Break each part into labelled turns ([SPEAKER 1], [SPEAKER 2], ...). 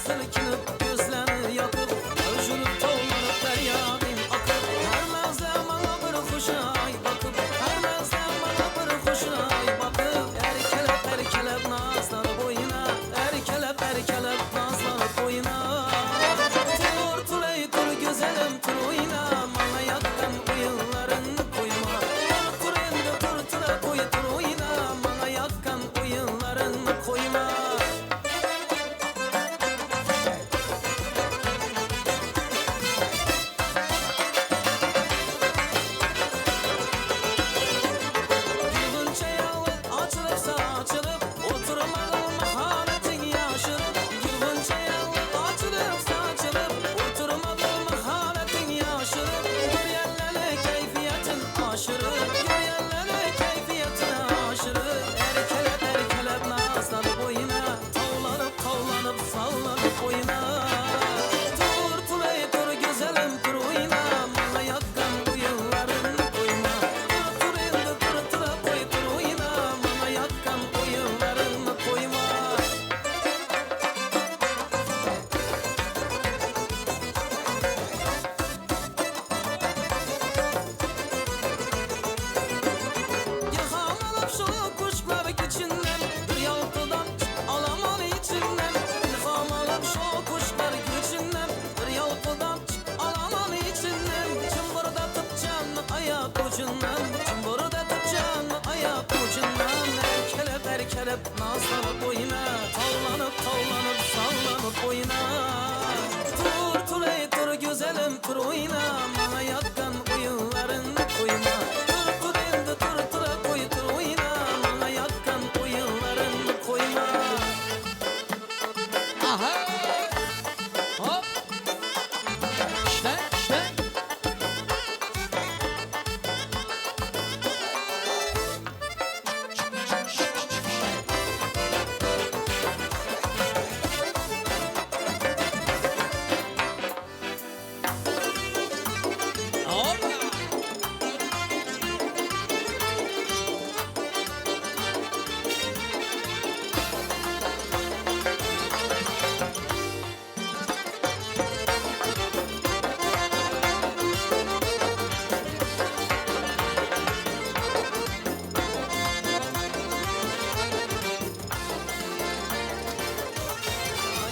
[SPEAKER 1] silkinib gözlerini yakıp Özülüp to'llanib daryoning oqib Har mazda mana bir xushay bakıp Har mazda mana bir xushay bakıp Erkelep nazlanıp o'yina Erkelep nazlanıp o'yina Tur tulay tur güzelim tur o'yina Mana yoqqan o'yinlaringni qo'yma Tur endi tur tura qo'y tur o'yina Mana yoqqan o'yinlaringni qo'yma Gülgünçe yalı açılıp saçılıp Oturmalı maharetin yaşırıp Gülgünçe yalı açılıp saçılıp Oturmalı maharetin yaşırıp Göryenlere keyfiyetin aşırıp Göryenlere keyfiyetin aşırıp Erkelep nazlanıp oyuna Tavlanıp sallanıp oyuna Tur tulay tur güzelim tur oyuna Bana yakkan oyunlarını koyma Tur endi tur tura koy tur oyuna Bana yakkan oyunlarını koyma Yıhan alıp şu kuşlar içinden Bir yaltıdan alaman içinden Yıhan alıp şu kuşlar içinden Bir yaltıdan alaman içinden Çımbırdatıp canlı ayak ucundan Çımbırdatıp canlı ayak ucundan Erkelep nazlanıp oyna Tavlanıp sallanıp oyna Tur tulay tur güzelim tur oyna Bana yakkan oyunlarını koyma Tur endi tur tura koy tur oyna Bana yakkan oyunlarını koyma
[SPEAKER 2] Aha! Hop! İşte. Hop!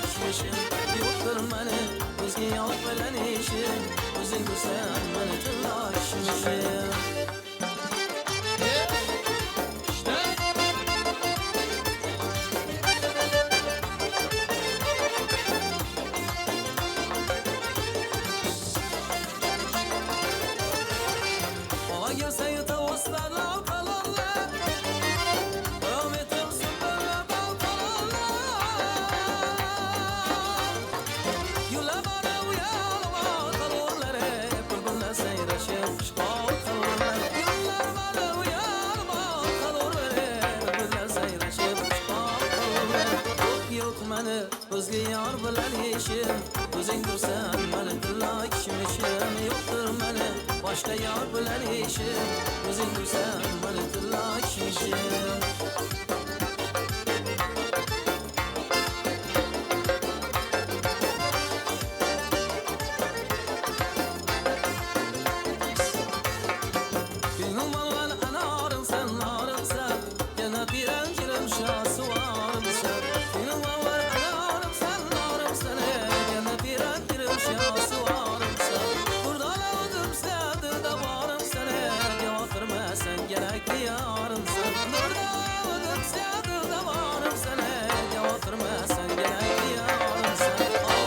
[SPEAKER 1] Kişmişim yoktur mani Özge yok bilen işim Özün güzel mani tırlaşmışım
[SPEAKER 2] İşte.
[SPEAKER 1] Ola girse yutavuzlarla kalırlar Rahmetim süperle bal kalırlar Yüle bana uyanma kalırlar Bülbülle seyreşip şkal kalırlar Yüller bana uyanma kalırlar Bülbülle seyreşip şkal kalırlar Yok meni özge yar bilen işim Özün dursan meni dilla kişmişim Yoktur meni başka yar bilen işim Özün dursan meni dilla kişmişim Gönlüm alan anarın sen narınsa Gene direncirim şahsı varınsa Gönlüm alan anarın sen narınsa Gene direncirim şahsı varınsa Burada lazım sevdi de varınsa Cevap vermezsen gerekli yarınsa Burada lazım sevdi de varınsa Cevap vermezsen gerekli yarınsa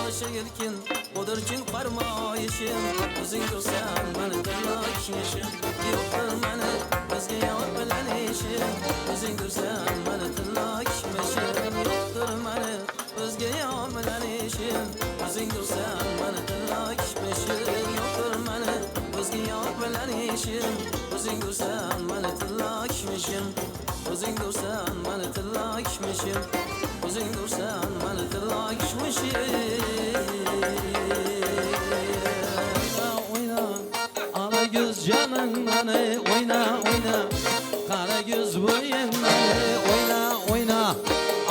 [SPEAKER 1] Aşık ilkin odur için parmayışım Özün dursan beni tırnakışmışım Yoktur meni özge yar bilen işim Özün dursan beni tırnakışmışım Yoktur meni özge yar bilen işim Özün dursan beni tırnakışmışım Yoktur meni özge yar bilen işim Özün dursan beni tırnakışmışım Özün dursan beni tırnakışmışım Özün dursan beni tırnakışmışım Ana göz canın beni oyna Kara göz boyun beni oyna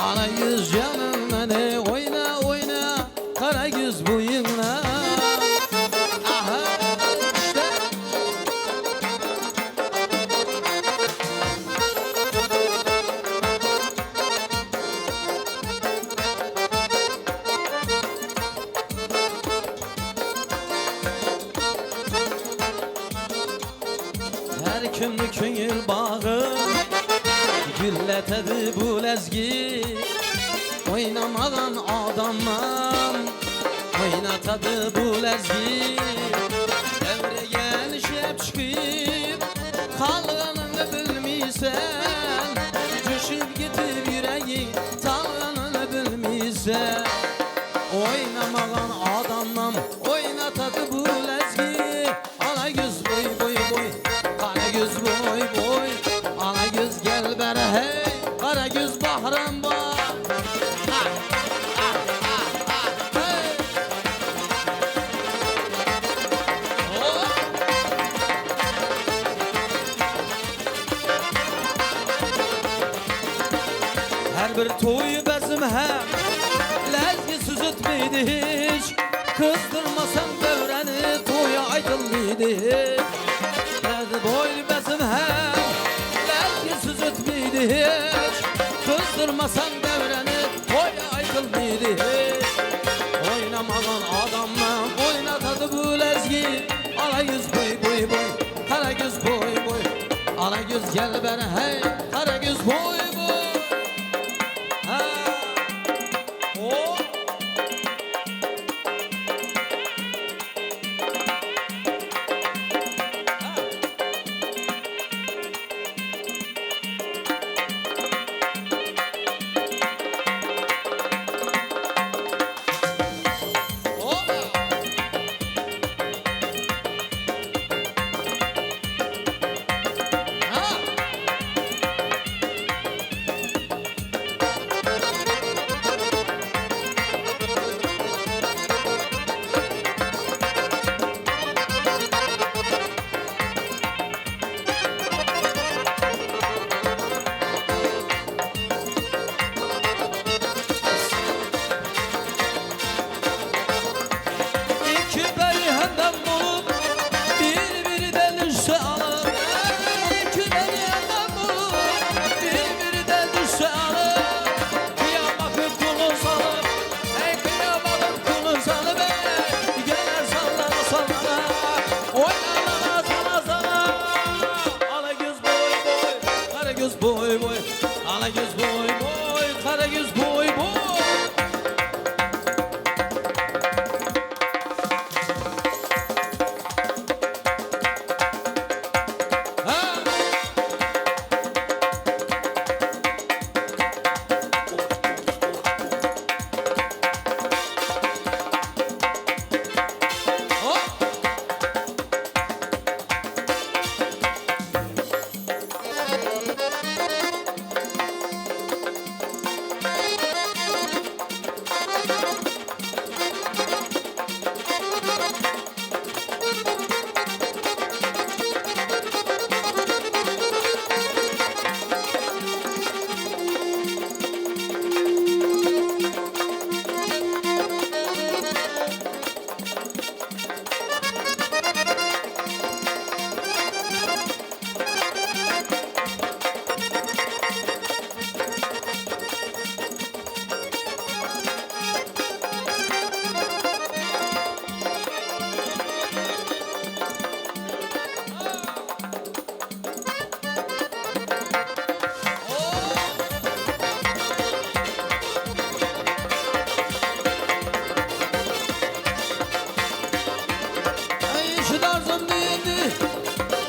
[SPEAKER 1] Ana göz canın beni oyna kimni ko'ngil bağı gülletedi bu lezgi oynamagan adamman oynatadı bu lezgi devregen işlep çıkıp kalganını bilmiysen düşüp gitip yüreği talganını bilmiysen oynamagan adamman oynatadı bu lezgi ana göz boy boy boy kara göz boy boy ana göz gel bere hey kara göz bahram var her bir toyu bezim hem lezgisiz ötmeydi hiç kızdırmasan devreni toya aydınlıydı her boy bezim hem lezgisiz ötmeydi hiç kızdırmasan devreni toya aydınlıydı hiç oynamagan adamla oynatadı bu lezgi ala yüz boy boy boy kara göz boy boy ala göz gel bana hey kara göz boy boy ha o boy boy ala göz boy boy kara göz boy boy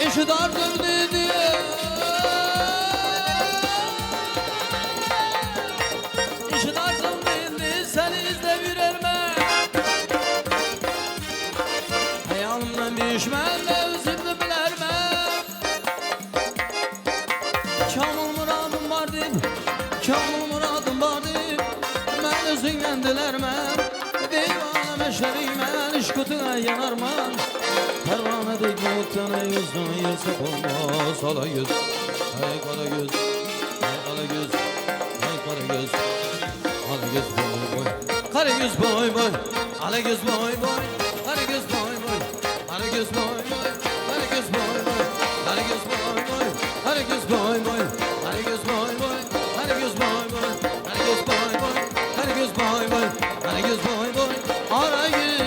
[SPEAKER 1] İşi dardım dedi İşi dardım dedi seni izle yürerme Hayalımdan düşmem de özümdü bilerme Kamil muradım var deyip Kamil muradım var deyip Ben özünden dilermem Divana meşleriymen İşkutuna yanarman Pervane dik muhtana yüzünü yesek olmaz Ala göz, ay kara göz, ay ala göz, ay kara göz Ala göz boy boy, kara göz boy boy Ala göz boy boy, kara göz boy boy Ala göz boy boy, kara göz boy boy Ala göz boy boy, kara göz boy boy Ala göz boy boy, kara göz boy boy Ala göz boy boy, kara göz boy boy Ala göz boy boy, ara göz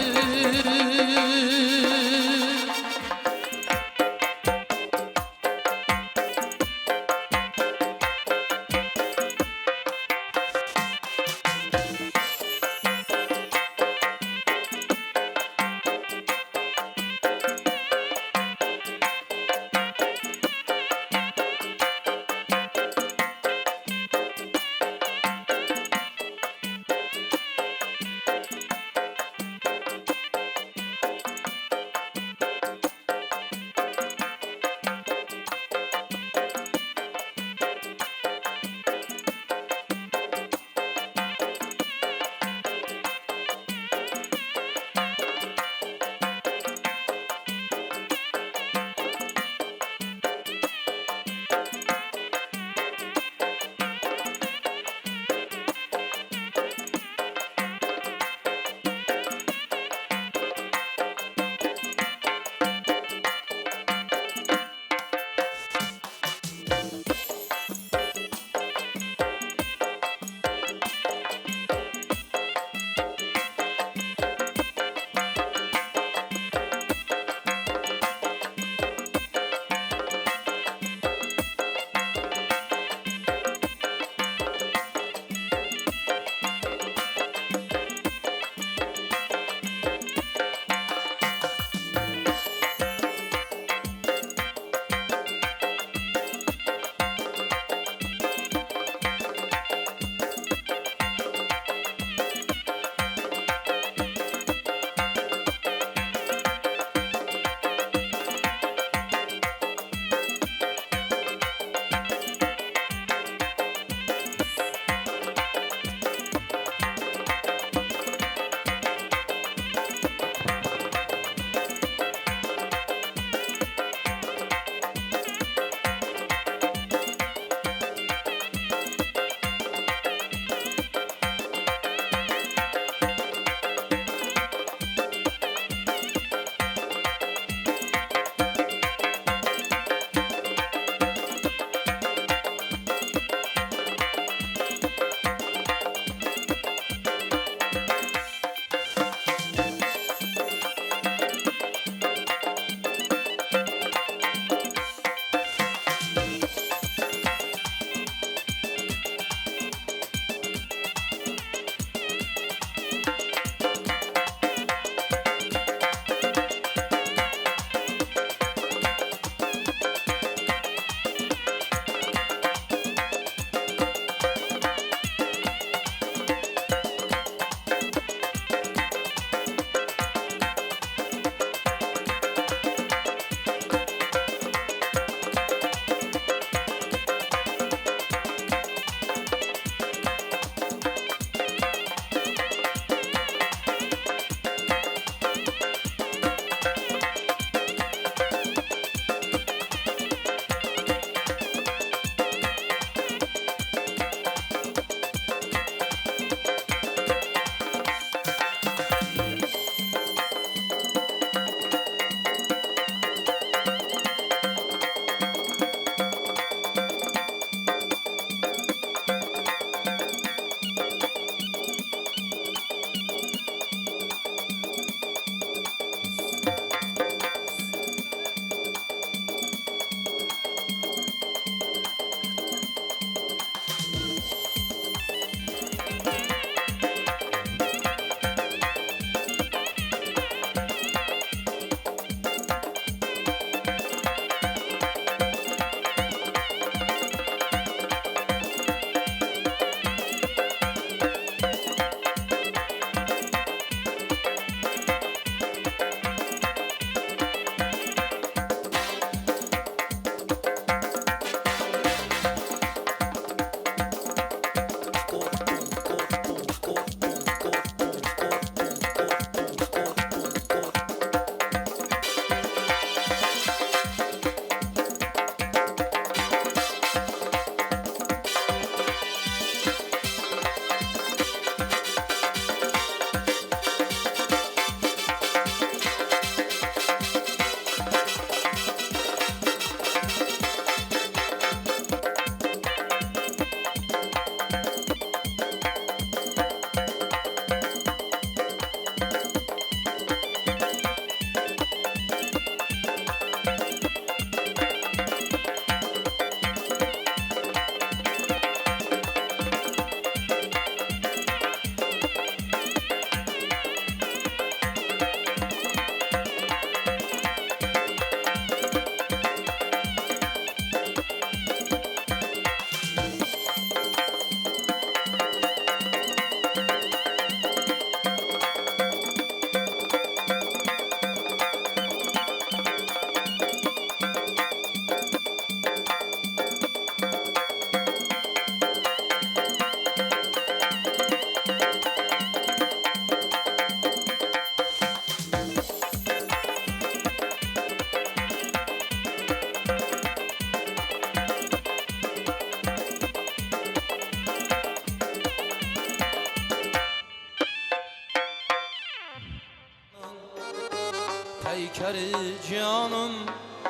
[SPEAKER 1] Peykeri canım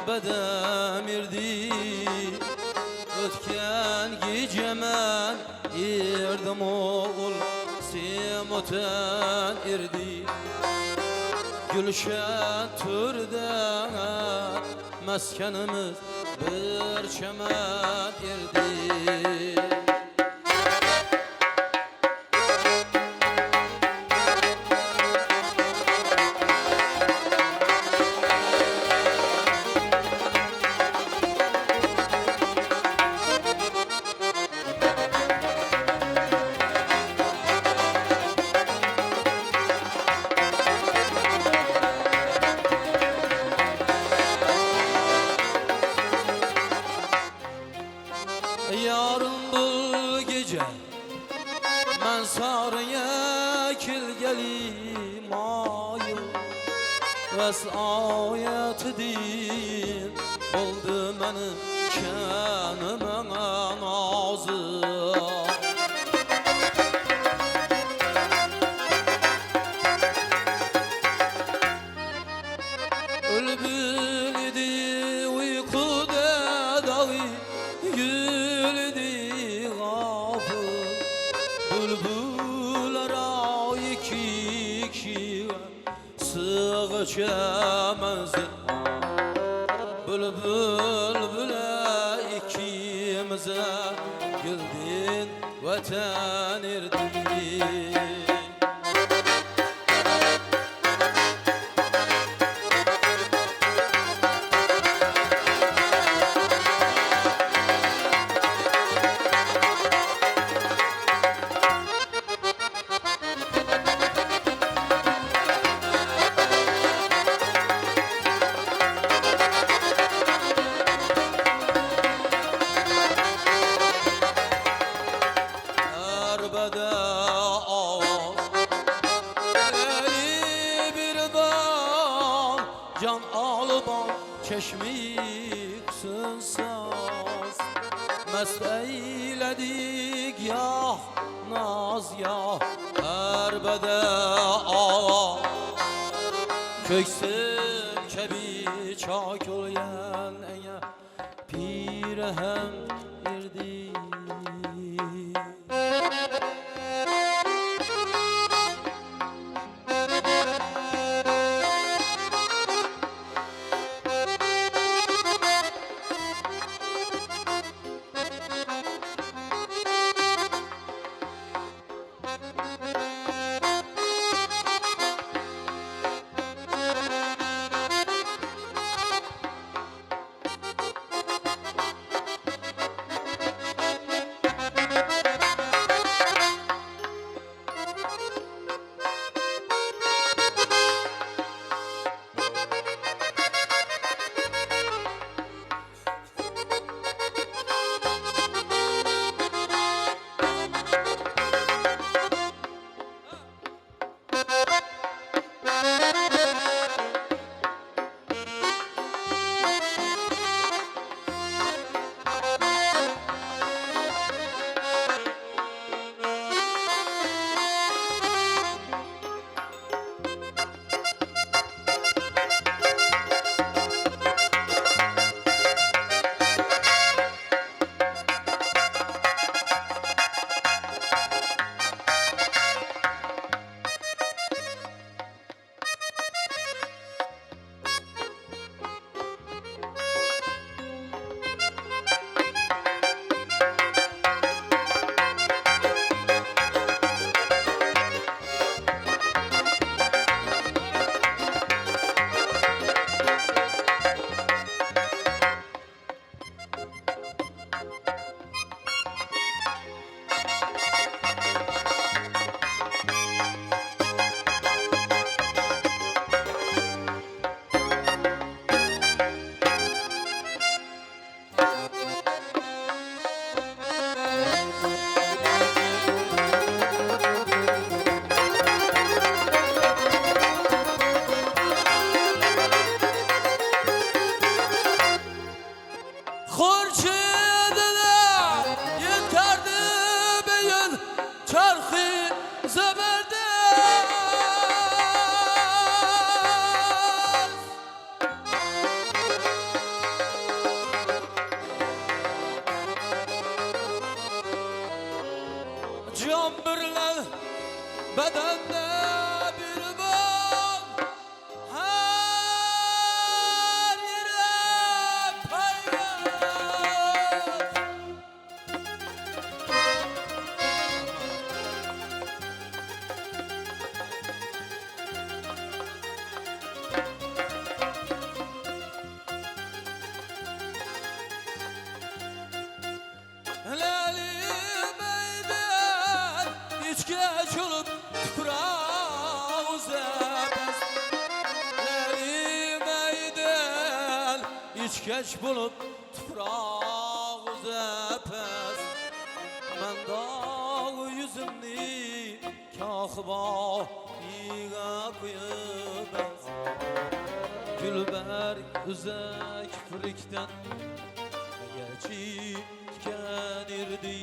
[SPEAKER 1] bedemirdi. Ötken gecemen irdim oğul Simuten irdi. Gülşen türde meskenimiz bir çemen irdi. Yarın bu gece ben sarıya kilgelim ayı vesayet din oldu benim kenime nazı. Bülbül idi uykuda dağı güldi gafır. Bülbüllere iki kişi sığ çemezdi. Bülbüle ikimize güldün vatan irdi. Erbede ağlar eli bir bal can alıban çeşmiksin saz. Mest eyledik ya naz ya erbede ağlar. Köksüm kebi çak olayan eye pirehem irdi.
[SPEAKER 2] Lali meydan hiç geç olup tuprağı uzatmaz. Lali meydan hiç geç bulup tuprağı uzatmaz. Ben dağ yüzümni kahba iğe koyamaz. Gülber üzek frikten geçip gelirdi.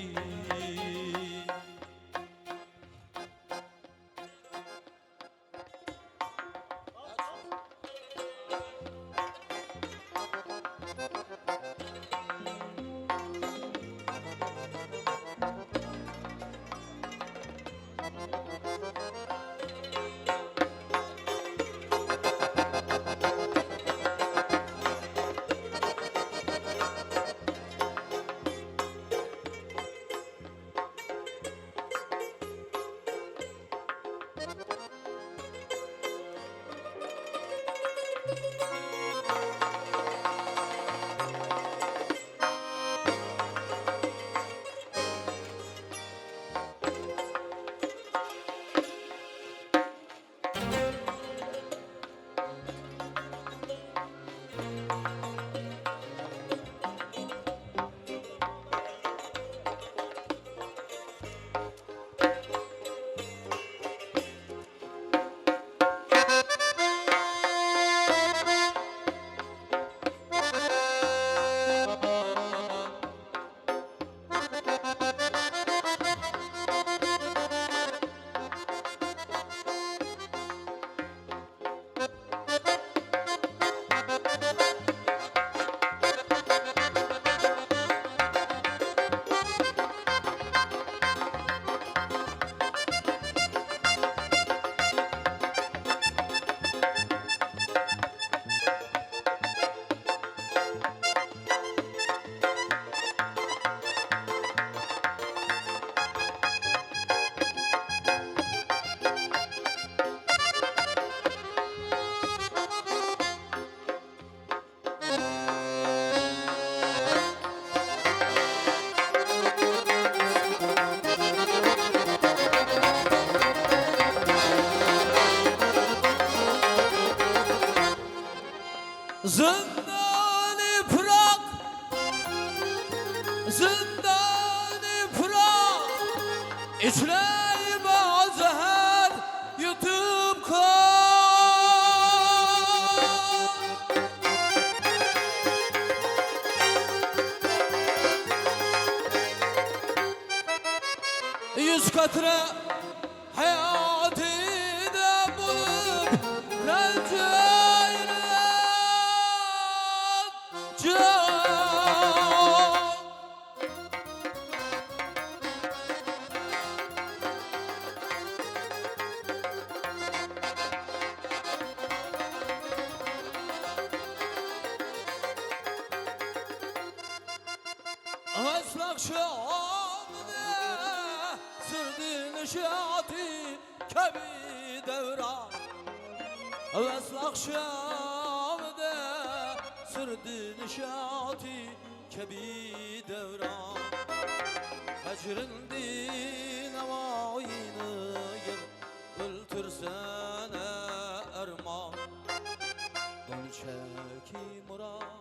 [SPEAKER 2] Zindani Prag, zindani Prag, içleyime zehir yutup kan. Yüz katre hayatida bulup rencayla can. Aslak şamda sırdı nişati kebi devran. Aslak şamda sırdı nişati kebi devran. Hecrindi nevayını öldürsene erman. Gönçeki murat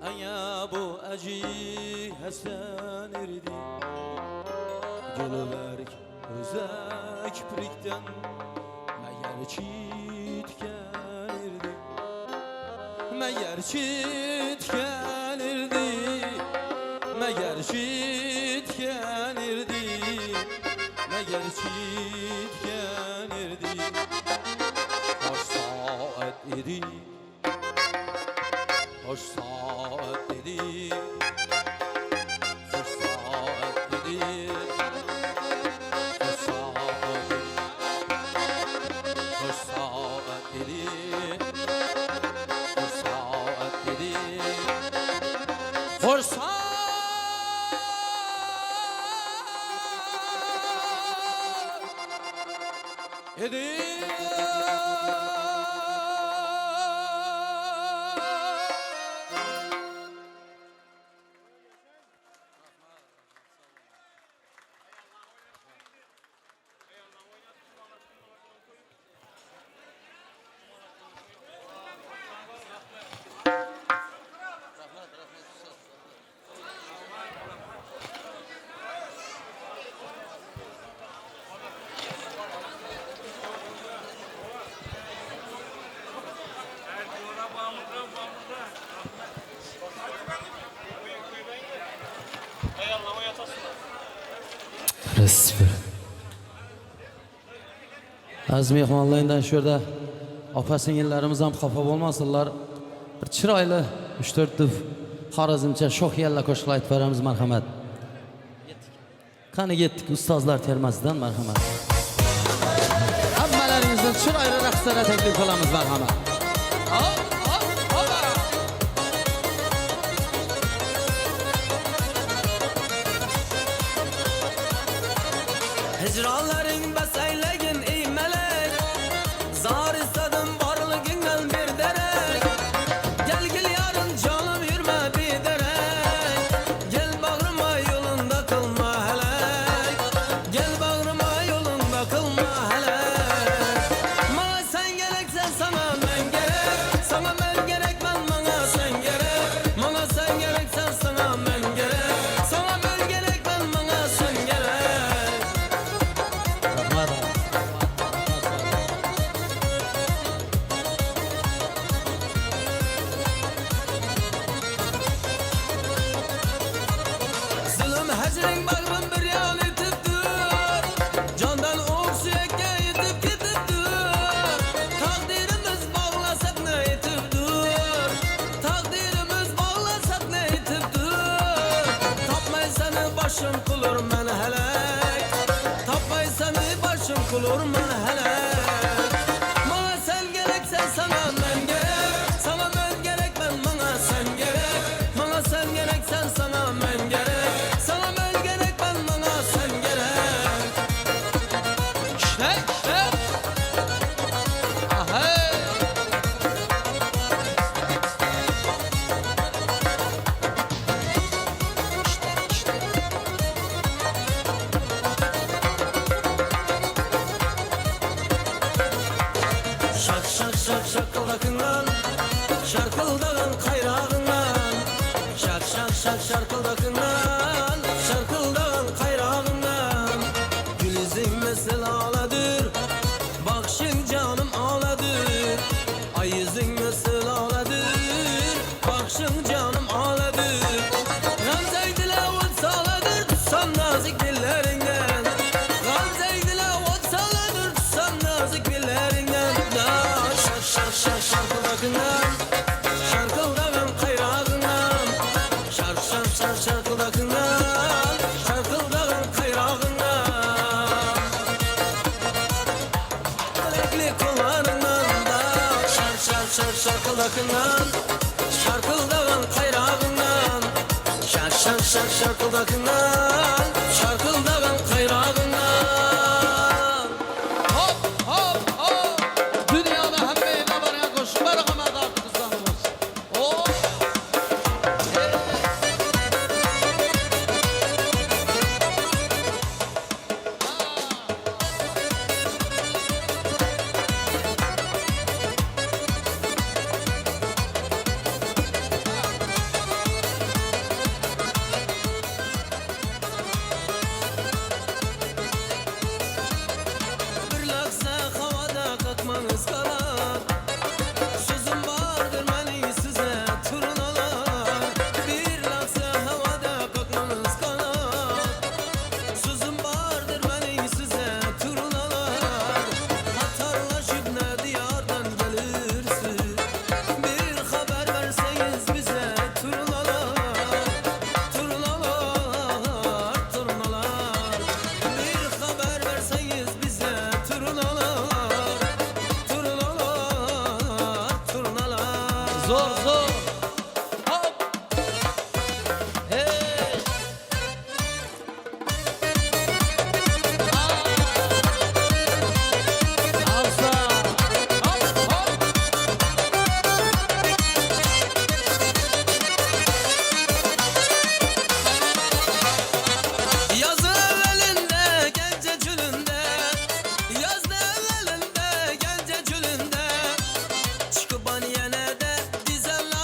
[SPEAKER 2] Aya bu acı Hasan erdi. Gülberk özek pirikten meğer çitken erdi. Meğer çitken erdi. Meğer çitken erdi. Meğer çitken erdi. Hoş saat idi. Hoş saat dedi, hoş saat dedi, hoş saat dedi, hoş saat dedi, hoş saat dedi, hoş saat dedi.
[SPEAKER 1] Resmi. Az mehmonlardan şurada opa singillarimiz ham xafa bo'lmasinlar. Bir chiroyli 3-4 duf Xorazmcha sho'x yalla qo'shiq aytib beramiz, marhamat. Qani yetdik ustozlar termasidan, marhamat. Hammalaringizdan chiroyli raqslarga taklif qilamiz, marhamat. Hicranların basaylagin ey melek, zar istedim varlığından bir derek. Gel gel yarın canım yürüme bir derek. Gel bağrıma yolunda kılma helek. Gel bağrıma yolunda kılma helek. Bana sen gereksen sana ben gerek. Sana ben gerek ben bana sen gerek. Bana sen gereksen sana ben gerek. Sana ben gerek ben bana sen gerek. Zulüm hecrin bağrım bir yan itipdir. Candan ok suyakka yetip ketibdir. Takdirimiz bağlasak ne yetibdir. Takdirimiz bağlasak ne yetibdir. Tapmay seni başım kulur men helek. Tapmay seni başım kulur men helek. Bana sen gereksen sana ben gerek. Sana ben gerek ben bana sen gerek. Bana sen gereksen sana ben gerek. Sana ben gerek ben bana sen gerek. Şak şak şak şakıldakından, şarkıldagan kayrağından. Şak şak şak şarkıldakından, şarkıldagan kayrağından. Gül yüzün mesel ağladır, bakşın canım ağladır. Ay yüzün mesel ağladır, bakşın canım ağladır. Gamzeydile ot sağladır, tutsam nazik dillerinden. Gamzeydile ot sağladır, tutsam nazik dillerinden. Şak şak şak şarkıldakından, şarkıldagan kayrağından. Şak şak şak şarkıldakından, şarkıldagan kayrağından. Alekli kollarından da şak şak şak şarkıldakından, şarkıldagan kayrağından. Şak şak şak şarkıldakından, şarkıldagan kayrağından.
[SPEAKER 2] Hop hop hop. Dünyada hammeyle bana koş. Merhamet artık kızlarımız. Hop.
[SPEAKER 1] Bir laksa havada kalkmanız kalan. Sözüm vardır beni size turnalar. Bir laksa havada kalkmanız kalan. Sözüm vardır beni size turnalar. Hatarlaşıp ne diyardan gelirsin. Bir haber verseniz bize turnalar. Turnalar, turnalar. Bir haber verseniz bize turnalar. Turnalar, turnalar.
[SPEAKER 2] Zor zor. Hop. Hey. Alsa. Hop hop.
[SPEAKER 1] Yaz evvelinde gence çölünde, yaz evvelinde gence çölünde, çıkıp yine de dizenler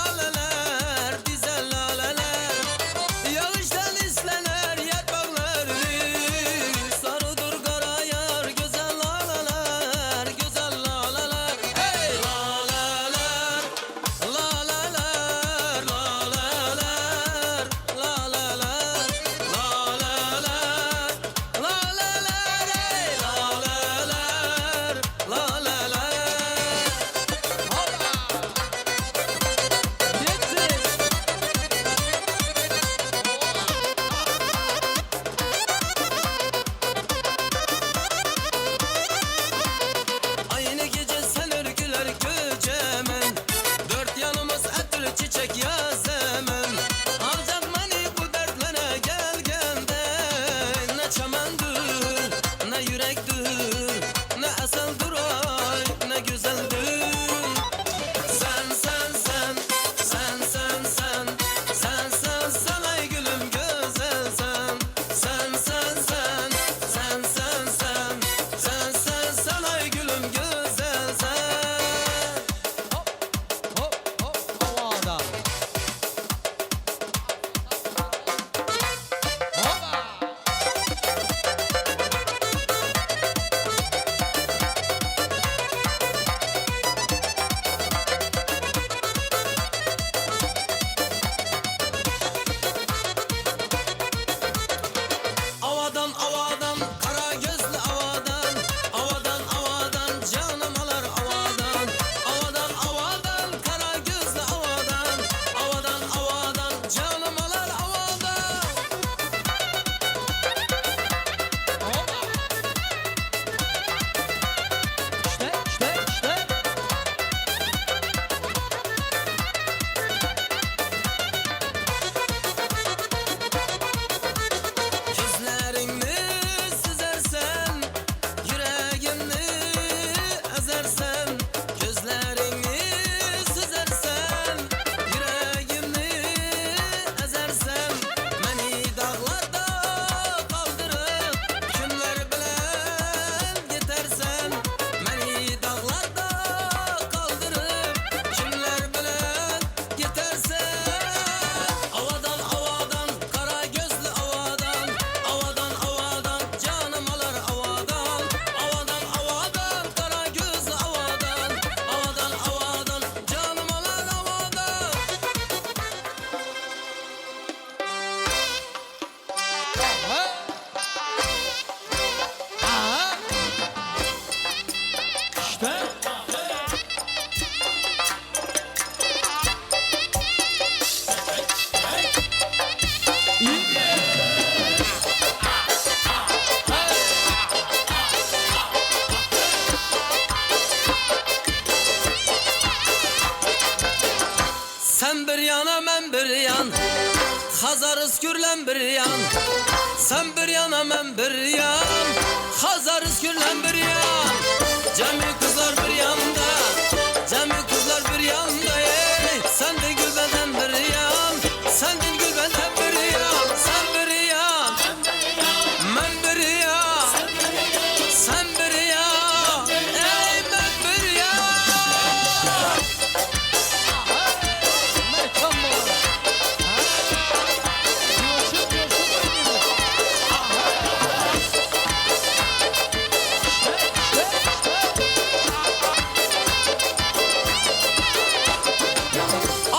[SPEAKER 1] Hazarız gürlen bir yan, sen bir yana ben bir yan. Hazarız gürlen bir yan, cemi kızlar bir yanda, cemi kızlar bir yanda. Sen de gül benden bir yan, sen de gül benden bir yan. Sen bir yan, ben bir yan, sen bir yan, ey ben bir yan.
[SPEAKER 2] Mekan mı? Coşup oynuyor.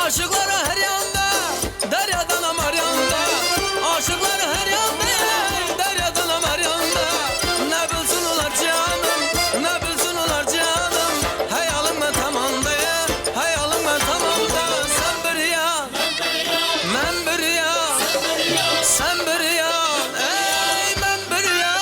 [SPEAKER 1] Aşıkları her yanda, deryadan amar yanda. Aşıkları her yanda, deryadan amar yanda. Ne bilsin ular canım, ne bilsin ular canım. Hayalim ben tamamda, hayalim ben tamamda. Sen bir yan, ben bir yan, sen bir yan, ey ben bir yan.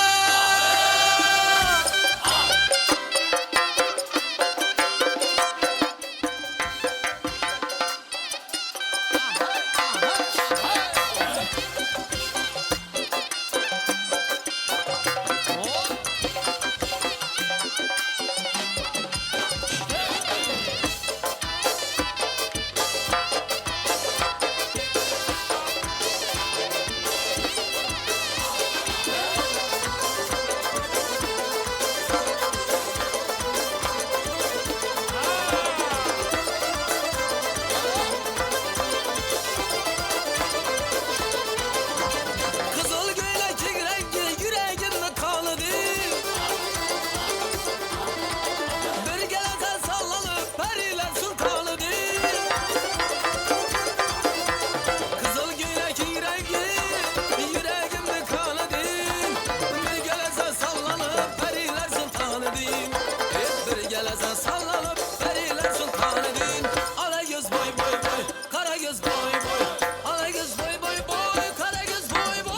[SPEAKER 1] Kızıl göylek rengi yüreğimde kalıdı. Bir gelete sallanıp periler sultanıdır. Kızıl göylek rengi yüreğimde kalıdı. Bir gelete sallanıp periler sultanıdır. Bir gelete sallanıp periler sultanıdır. Ala göz boy boy boy, kara göz boy boy. Ala göz boy boy boy, kara göz boy boy.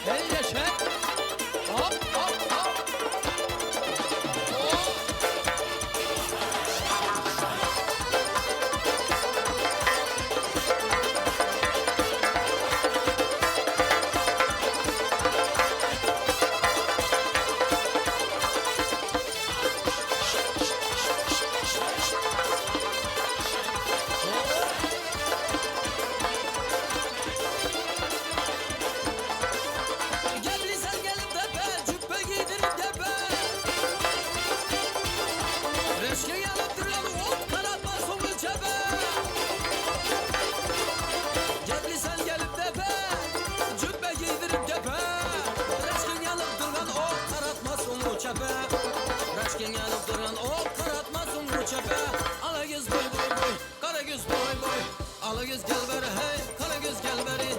[SPEAKER 2] Hey yaşa. Hop hop hop.
[SPEAKER 1] Gelirsen gelip tepe, cübbe giydirip tepe. Reşke yanıp duran ot kanatma sonu çepe. Gelirsen gelip tepe, cübbe giydirip tepe. Reşke yanıp duran ot kanatma sonu çepe. Reşke yanıp duran ot kanatma sonu çepe. Ala göz boy boy boy, kara göz boy boy. Ala göz gel beri hey, kara göz gel beri.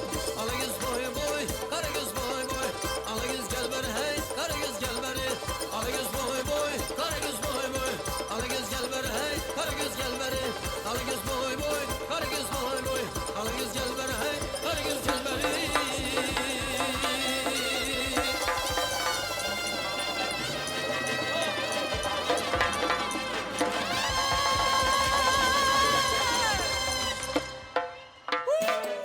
[SPEAKER 1] Ala göz boy boy, kara göz boy boy. Ala göz gel beri hey, kara göz gel beri. Ala göz boy boy, kara göz boy boy. Ala göz gel beri hey, kara göz gel beri. Ala göz boy boy, kara göz boy boy. Ala göz gel beri hey, kara göz gel beri. Woo!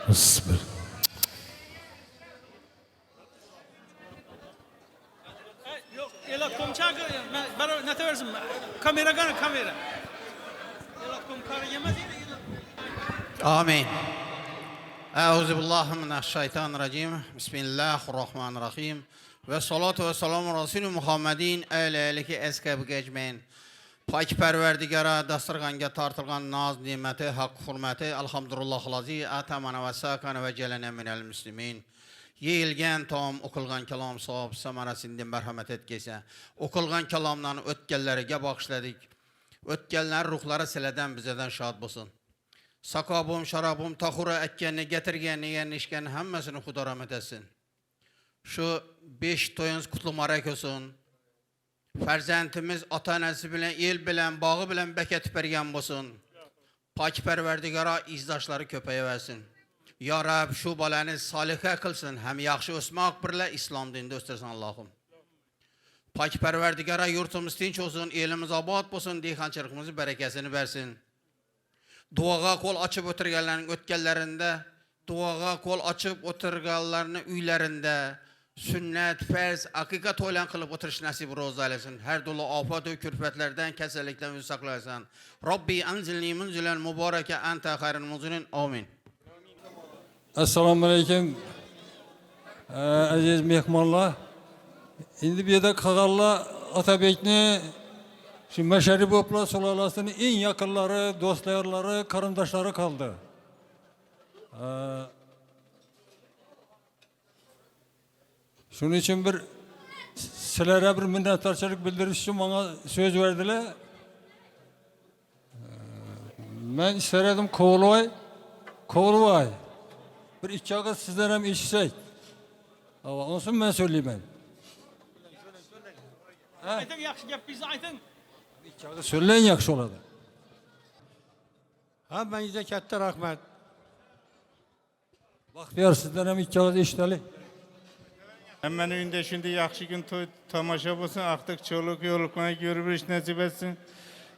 [SPEAKER 3] اصبر.
[SPEAKER 4] Yok, elatkom çakır. Ben ne teversin? Kamera gana kamera. Elatkom karı yemez yine.
[SPEAKER 5] آمين. أعوذ بالله من الشيطان الرجيم. بسم الله الرحمن الرحيم. والصلاة والسلام على رسول محمدin əleyləki əskəb gecməyin. Pak pərverdigara dasturğanga tartılğan naz niməti, haqq hürməti, elhamdülillah lazi, atamana və sakana və gələnə minəl müslimin. Yeyilgən tam, okulğan kelam sahab, samarasından mərhəmət etkesə. Okulğan kelamdan ötkəlləriga bağışladık. Ötkəllər ruhları silədən bizədən şad bulsun. Sakabım, şarabım, tahura əkkəni, gətirgəni, yenişkəni, həmməsini Xuda rəhmət etsin. Şu 5 toyunuz kutlu marək olsun. Fərzəntimiz ata-anəsi bilən, el bilən, bağı bilən bəkət pərgən olsun. Pak pərverdigara izdaşları köpəyə versin. Ya Rab, şu baləni salihə qılsın, həm yaxşı osmaq birlə İslam dində östərsən Allahım. Pak pərverdigara yurtumuz tinç olsun, elimiz abad olsun, deyxançırığımızı bərəkəsini versin. Duağa kol açıp oturganların ötkəllərində, duağa kol açıp oturganlarını üylərində, sünnet, fərz, hakikat olan kılıp oturuş nasip roz eylesin. Her dolu afat ve külfetlerden, kesinlikle saklasın. Rabbi anzilni munzilen mübareke ente hayrın munzilin. Amin.
[SPEAKER 3] Esselamu Aleyküm. Aziz mehmanlar. Şimdi bir de Kağalla Atabek'ni şu Meşeri Bopla Solalası'nın en yakınları, dostlarları, karındaşları kaldı. Şunun için bir sizlere bir minnettarçılık bildiriş için bana söz verdiler. Ben istedim Kovulvay. Bir iki ağız sizlere mi işsek? Ama olsun ben söyleyeyim ben.
[SPEAKER 4] Aytın yaxşı gap bize aytın.
[SPEAKER 3] İki ağız söyleyin yakşı oladı.
[SPEAKER 6] Ha ben size katta rahmet.
[SPEAKER 3] Bak bir sizlere mi iki ağız işteli?
[SPEAKER 6] Hemen önünde şimdi yaxşı gün tamaşa olsun. Artık çoluk yoluklarına görüp nasip etsin.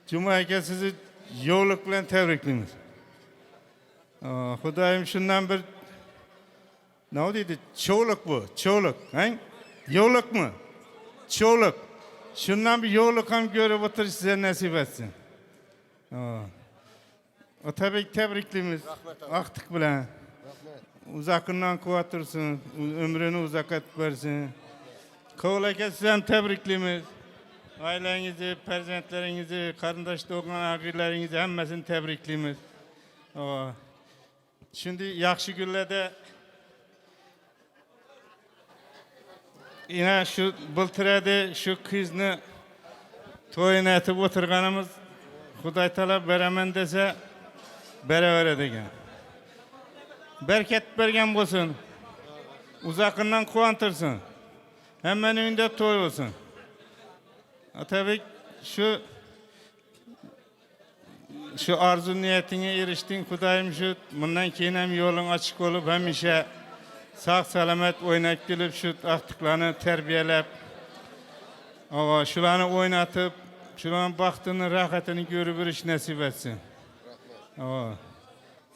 [SPEAKER 6] Cuma'ya sizi yollukla tebriklimiz. Hudayım şundan bir ne dedi? Çoğuluk bu. Çoğuluk. Yolluk mu? Çoğuluk. Şundan bir yolluk hem görüp otur size nasip etsin. O tabii tebriklimiz. Aktık bile. Uzakından kuvatırsın, ömrünü uzak et versin. Kovulaka sizden tebriklimiz. Ailenizi, perzentlerinizi, karındaş doğan ağırlarınızı hemmesini tebriklimiz. Şimdi yaxşı günlerde yine şu bultırada şu kızını toyuna etip oturganımız Xuday talab beremen dese beraber edegen. Bereket bergen olsun. Uzakından kuantırsın. Hemen önünde toy olsun. Tabii şu arzu niyetine eriştin Kudayım şu bundan keyin hem yolun açık olup hem işe sağ selamet oynak gelip şu aktıklarını terbiyelep şularını oynatıp şuların baktığını rahatını görüp bir iş nasip etsin.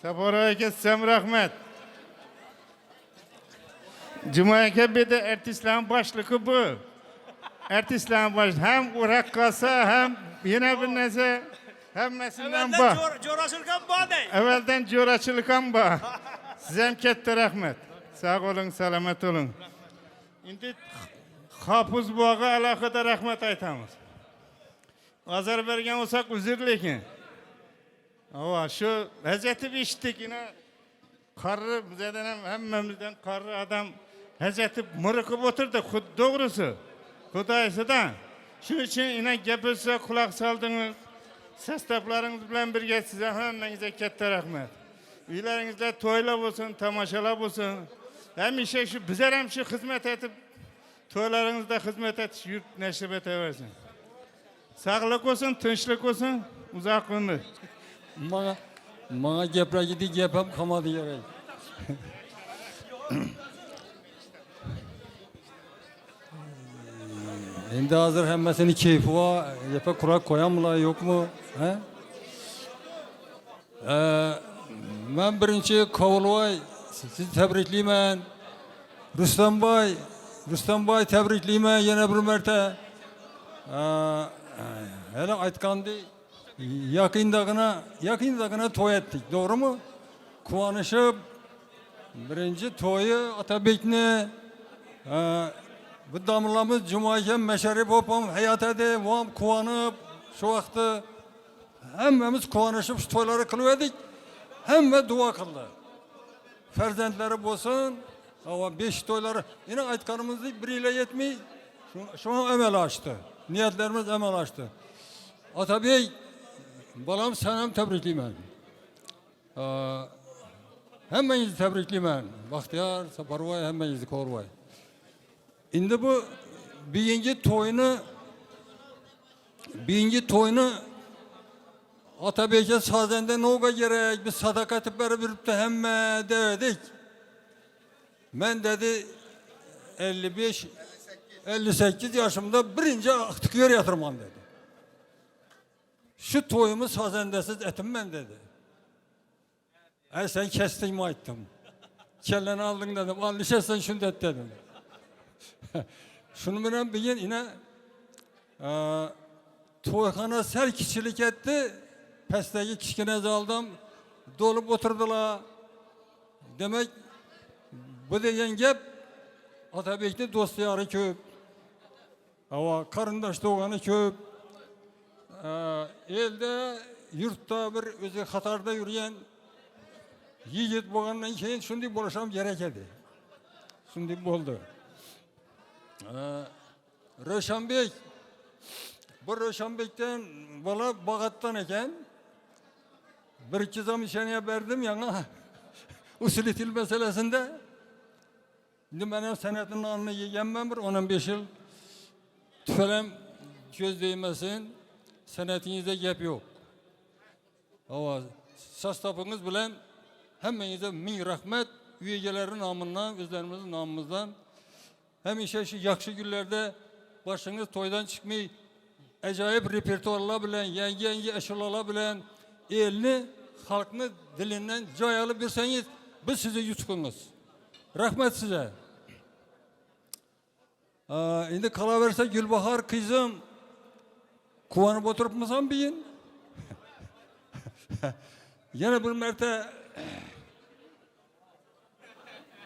[SPEAKER 6] Sabora kessem rahmet. Cuma'ya bir de erteslerin başlığı bu. Erteslerin başlığı hem urakkasa hem yine bir nese hemmesinden bak.
[SPEAKER 4] Coraçılıkan bu dey.
[SPEAKER 6] Evvelden coraçılıkan bak. Size kette rahmet. Sağ olun, selamet olun. Şimdi hafız buağa alakada rahmet aytamız. Azar bergen olsak üzürlekin. Ama şu Hazreti içtik yine karı bizden hemmemizden karı adam Hazreti mırıkıp oturdu doğrusu Kudayısıdan. Şu için yine gepirse kulak saldınız. Sestaplarınız bilen birge size hemmenize kette rahmet. Üylerinizde toyla olsun, tamaşala olsun. Hem işe şu bize hem şu hizmet edip toylarınızda hizmet et, yurt neşribet versin. Sağlık olsun, tınçlık olsun, uzak ömür.
[SPEAKER 3] Bana gepre gidi gepem kamadı gerek. Şimdi hazır hemmesini keyfi var. Yepe kurak koyan mı yok mu? Ben birinci Kovulvay sizi tebrikleymen. Rüstem Bay tebrikleymen yine bir merte. Hele aytkandı yakındagına toy ettik, doğru mu? Kuvanışıp birinci toyu Atabek'ni bu damlamız Cuma'yken meşerip hopam hayat edi, vam kuvanıp şu vakti hemmemiz kuvanışıp şu toyları kılıverdik, hemme dua kıldı. Ferzentleri bolsun, ama 5 toyları yine aytkanımızı biriyle yetmeyi şu an emel açtı. Niyetlerimiz emel açtı. Atabey, balam senem tebrikliyim. Hemmenizi tebrikliyim. Bahtiyar, Saparvay, hemmenizi korvay. Şimdi bu birinci toyunu Atabey'e sazende noga gerek, biz sadakati verip de hemme dedik. Ben dedi 58 yaşımda birinci tıkıyor yatırmam dedi. Şu toyumu sazendesiz etim ben dedi. Sen kestin mi ettim. Kelleni aldın dedim. Al sen şunu et dedim. Şunu bilen bir yine toyxana sel kişilik etti. Pesteki kişkine aldım. Dolup oturdular. Demek bu degen gep Atabek'te dostları köp. Ama karındaş doğanı köp. Elde yurtta bir özü Katarda yürüyen yiğit boğandan keyin şunday boluşam gerek edi. Şunday boldu. Röşanbek, bu Röşanbek'ten bala Bağat'tan eken bir iki zam işeniye verdim yana usul til meselesinde. Şimdi benim senetin anını yiyemem bir 10-15 yıl tüfelem göz değmesin, senetinizde gep yok. Ama sastapınız bilen hemmenize min rahmet, üyelerin namından, özlerimizin namımızdan. Hem işe şu yakşı günlerde başınız toydan çıkmayı, acayip repertuarla bilen, yenge eşyalarla bilen, elini, halkını dilinden cayalı birseniz, biz sizi yutkunuz. Rahmet size. Şimdi kalaverse Gülbahar kızım, kuvanıp oturup mısın biyin? Yine bir merte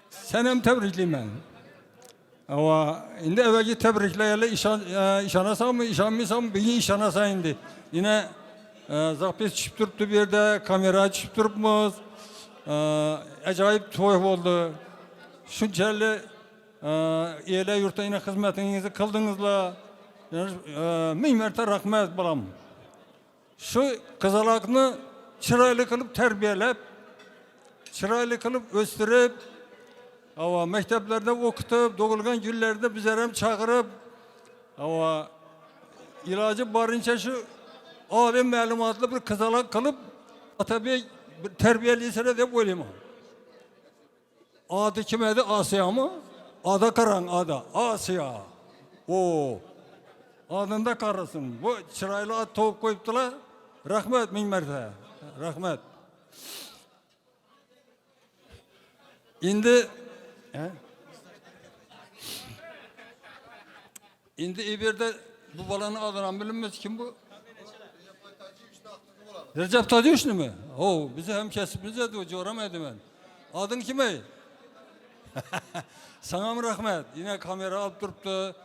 [SPEAKER 3] senem tebrikliyim ben. Ama şimdi evvelki tebriklerle işanasam mı, işanmıyorsam mı, bir işanasa indi. Yine zapis çıkıp duruptu bir yerde, kamera çıkıp durupmuz. Acayip toy oldu. Şunçalı eyle yurtta yine hizmetinizi kıldınızla. Min merte rahmet balam. Şu kızalakını çıraylı kılıp terbiyelep, çıraylı kılıp östürüp, ama mekteplerde okutup, doğulgan günlerde bizlerem çağırıp, ama ilacı barınca şu alim malumatlı bir kızalak kılıp, tabi terbiyeliyse de böyleyim. Adı kimedi? Asya mı? Ada karan ada. Asya. O. Adında karısın. Bu çıraylı at tavuk koyuptular. Rahmet min merte. Rahmet. Şimdi İbir'de bu balanın adını bilinmez kim bu? Recep Tadyoş mu? O bizi hem kesipimize de o coğramaydı ben. Adın kime? Sana mı rahmet? Yine kamera alıp duruptu.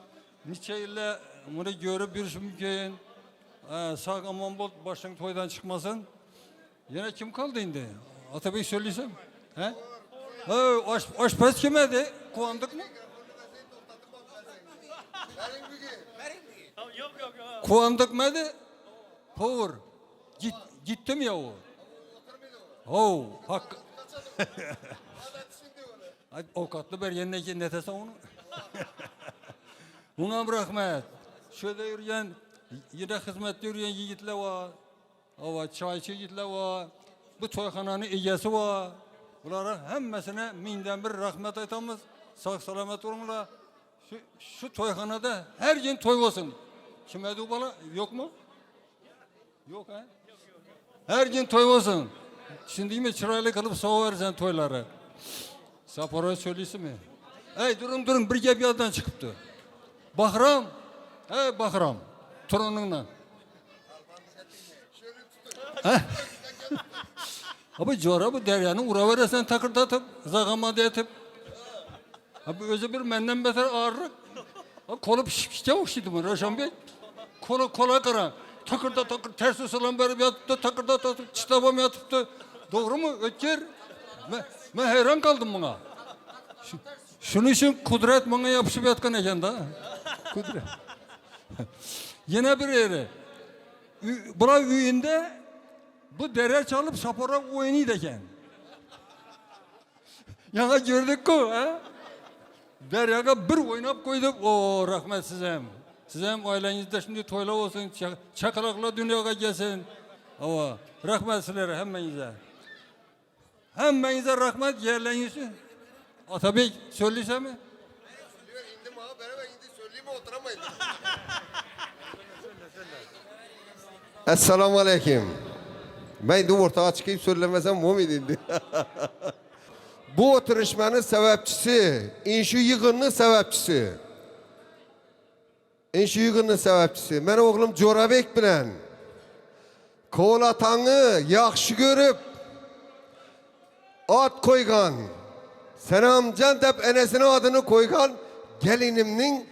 [SPEAKER 3] Niçe ile bunu görüp bir mümkün. Sağ aman bol başın toydan çıkmasın. Yine kim kaldı şimdi? Atabey söylesem. He? Aşpaz kimedi? Kuandık mı?
[SPEAKER 4] Yok.
[SPEAKER 3] Kuandık mıydı? Povur. Gittim ya o. Oh, hak. Avukatlı bir yerine netese onu. Buna rahmet. Şöyle yürüyen, yine hizmette yürüyen yiğitler var. Ava çayçı yiğitler var. Bu toyxananın iyesi var. Bunlara hemmesine minden bir rahmet aytamız. Sağ selamet olunlar. Şu toyxanada her gün toy olsun. Kime de bala? Yok mu? Yok ha? Her gün toy olsun. Şimdi mi çıraylı kalıp soğuversen toyları. Sapora söyleysin mi? Ey durun bir gep yaddan çıkıptı. Bahram. Hey Bahram. Torununla. Abi jora bu deryanın ura veresen takırdatıp, zagama etip. Abi özü bir menden beter ağırlık. Kolu pişmişçe okşuydu mu Raşan Bey? Kola kıran. Takırda ters usulan verip yatıptı, takırda çıtabam yatıptı. Doğru mu? Ötker. Ben hayran kaldım buna. Şunun için kudret bana yapışıp yatkan eken da. Kudret. Yine bir yeri. Bura üyünde bu dere çalıp sapora oynaydı eken. Yana gördük ko. Deryaga bir oynap koyduk. O rahmet size. Sizem ailenizde şimdi toyla olsun, çakalakla dünyaya gelsin. Ama rahmet sizlere hemmenize. Hemmenize rahmet yerlerinizi. Atabey söylese mi?
[SPEAKER 7] Söylüyor indim abi beraber indi söyleyeyim mi oturamayın. Esselamu Aleyküm. Ben de ortaya çıkıp söylemesem bu indi. Bu oturuşmanın sebepçisi, inşu yığınının sebepçisi. İnşu yığınının sebepçisi. Benim oğlum Corabek bilen. Koğlatanı yaxşı görüp ad koygan. Senamcan dep enesine adını koygan gelinimnin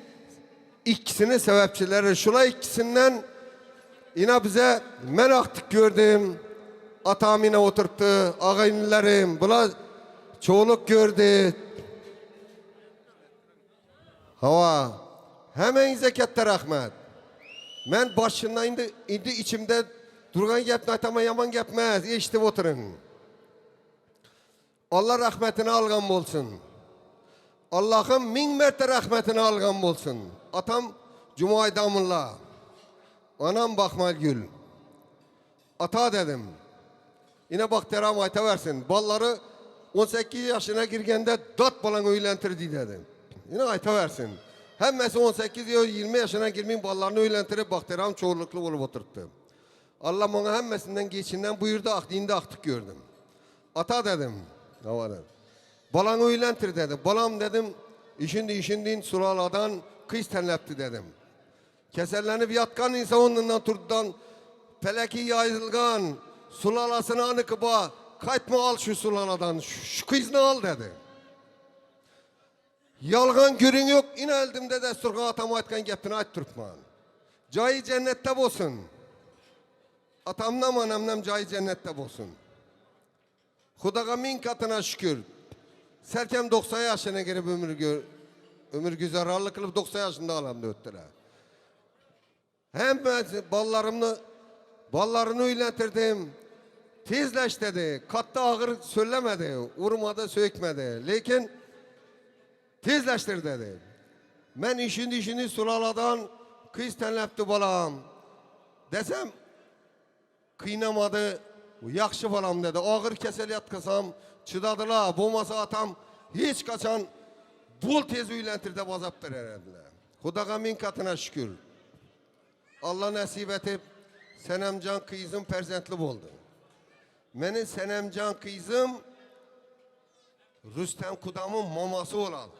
[SPEAKER 7] ikisini sebepçileri. Şula ikisinden yine bize men aktık gördüm. Atam yine oturttu. Ağayınlarım. Bula çoğuluk gördü. Hava. Hemen zekette rahmet. Ben başından indi içimde durgan gepni atama yaman gepmez. Eşitip oturun. Allah rahmetini algan olsun. Allah'ın min mertte rahmetini algan olsun. Atam Cumay Damullah. Anam Bakmal Gül. Ata dedim. Yine bak teram ayta versin. Balları 18 yaşına girgende 4 balan öylentirdi dedim. Yine ayta versin. Hemmesi 18 20 yaşına girmeyin ballarını öylentirip bak teram çoğunluklu olup oturttu. Allah ona hemmesinden geçinden buyurdu akdinde aktık gördüm. Ata dedim. Balanı öylentir dedim. Balam dedim işindin sulaladan kız tenlepti dedim. Keserlenip yatkan insan ondan turdan peleki yayılgan sulalasını anıkıba kaytma al şu sulaladan şu kızını al dedi. Yalgan görün yok in eldimde desturgan atam aytkan gepini ayt turpman. Cayı cennette olsun. Atamnam anamnam cayı cennette olsun. Hudaga min katına şükür. Serkem 90 yaşına girip ömür güzararlık kılıp 90 yaşında alamda öttüler. Hem ballarını öylentirdim. Tezleş dedi. Katta ağır söylemedi. Urmadı, sökmedi. Lekin tezleştir dedi. Ben işini sulaladan kız tenlepti balam. Desem kıynamadı. Yaxşı balam dedi. Ağır kesel yatkasam çıdadılar. Bulmasa atam hiç kaçan bol tez öylentirde bazaptır herhalde. Hudaga min katına şükür. Allah nasip etip Senemcan kızım perzentli oldu. Benim Senemcan kızım Rüstem Kudam'ın maması olalı.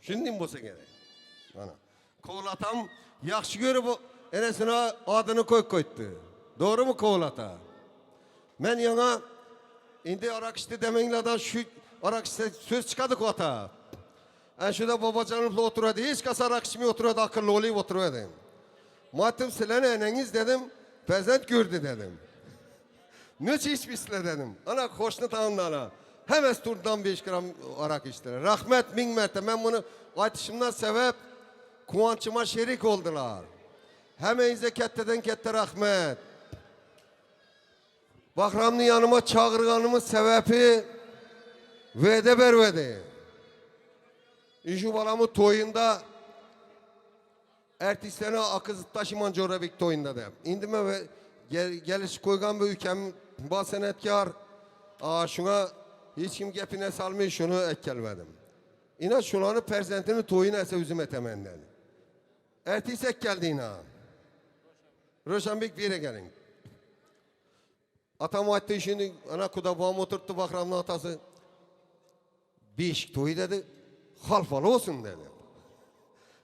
[SPEAKER 7] Şimdi mi bolsa gerek? Koğlatam yaxşı görüp enesine adını koydu. Doğru mu Koğlata? Ben yana indi arak işte demenle şu arak işte söz çıkadık ota. En şurada babacanımla oturuyordu. Hiç kasa arak içmeye oturuyordu. Akıllı olayıp oturuyordu. Matım silene eneniz dedim. Prezent gördü dedim. Nöç içmişler dedim. Ana hoşnut anla. Hemen turdan 5 gram arak içtiler. Rahmet min mertebe. Ben bunu aytışımdan sebep kuvançıma şerik oldular. Hemen zeketteden kette rahmet. Bahramlı yanıma çağırganımın sebebi vede bervedi. İşu balamı toyunda ertesi sene akız taşıman Corabek toyunda da. İndime ve geliş koygan bu ülkem basenetkar. Şuna hiç kim gepine salmıyor şunu ekkelmedim. İna şulanı perzentini toyuna ise üzüm etemenden. Ertesi ek geldi ina. Roşanbek bir yere gelin. Atam attı işini ana kuda babam oturttu Bahramlı atası. beşik toyu dedi, halfalı olsun dedi.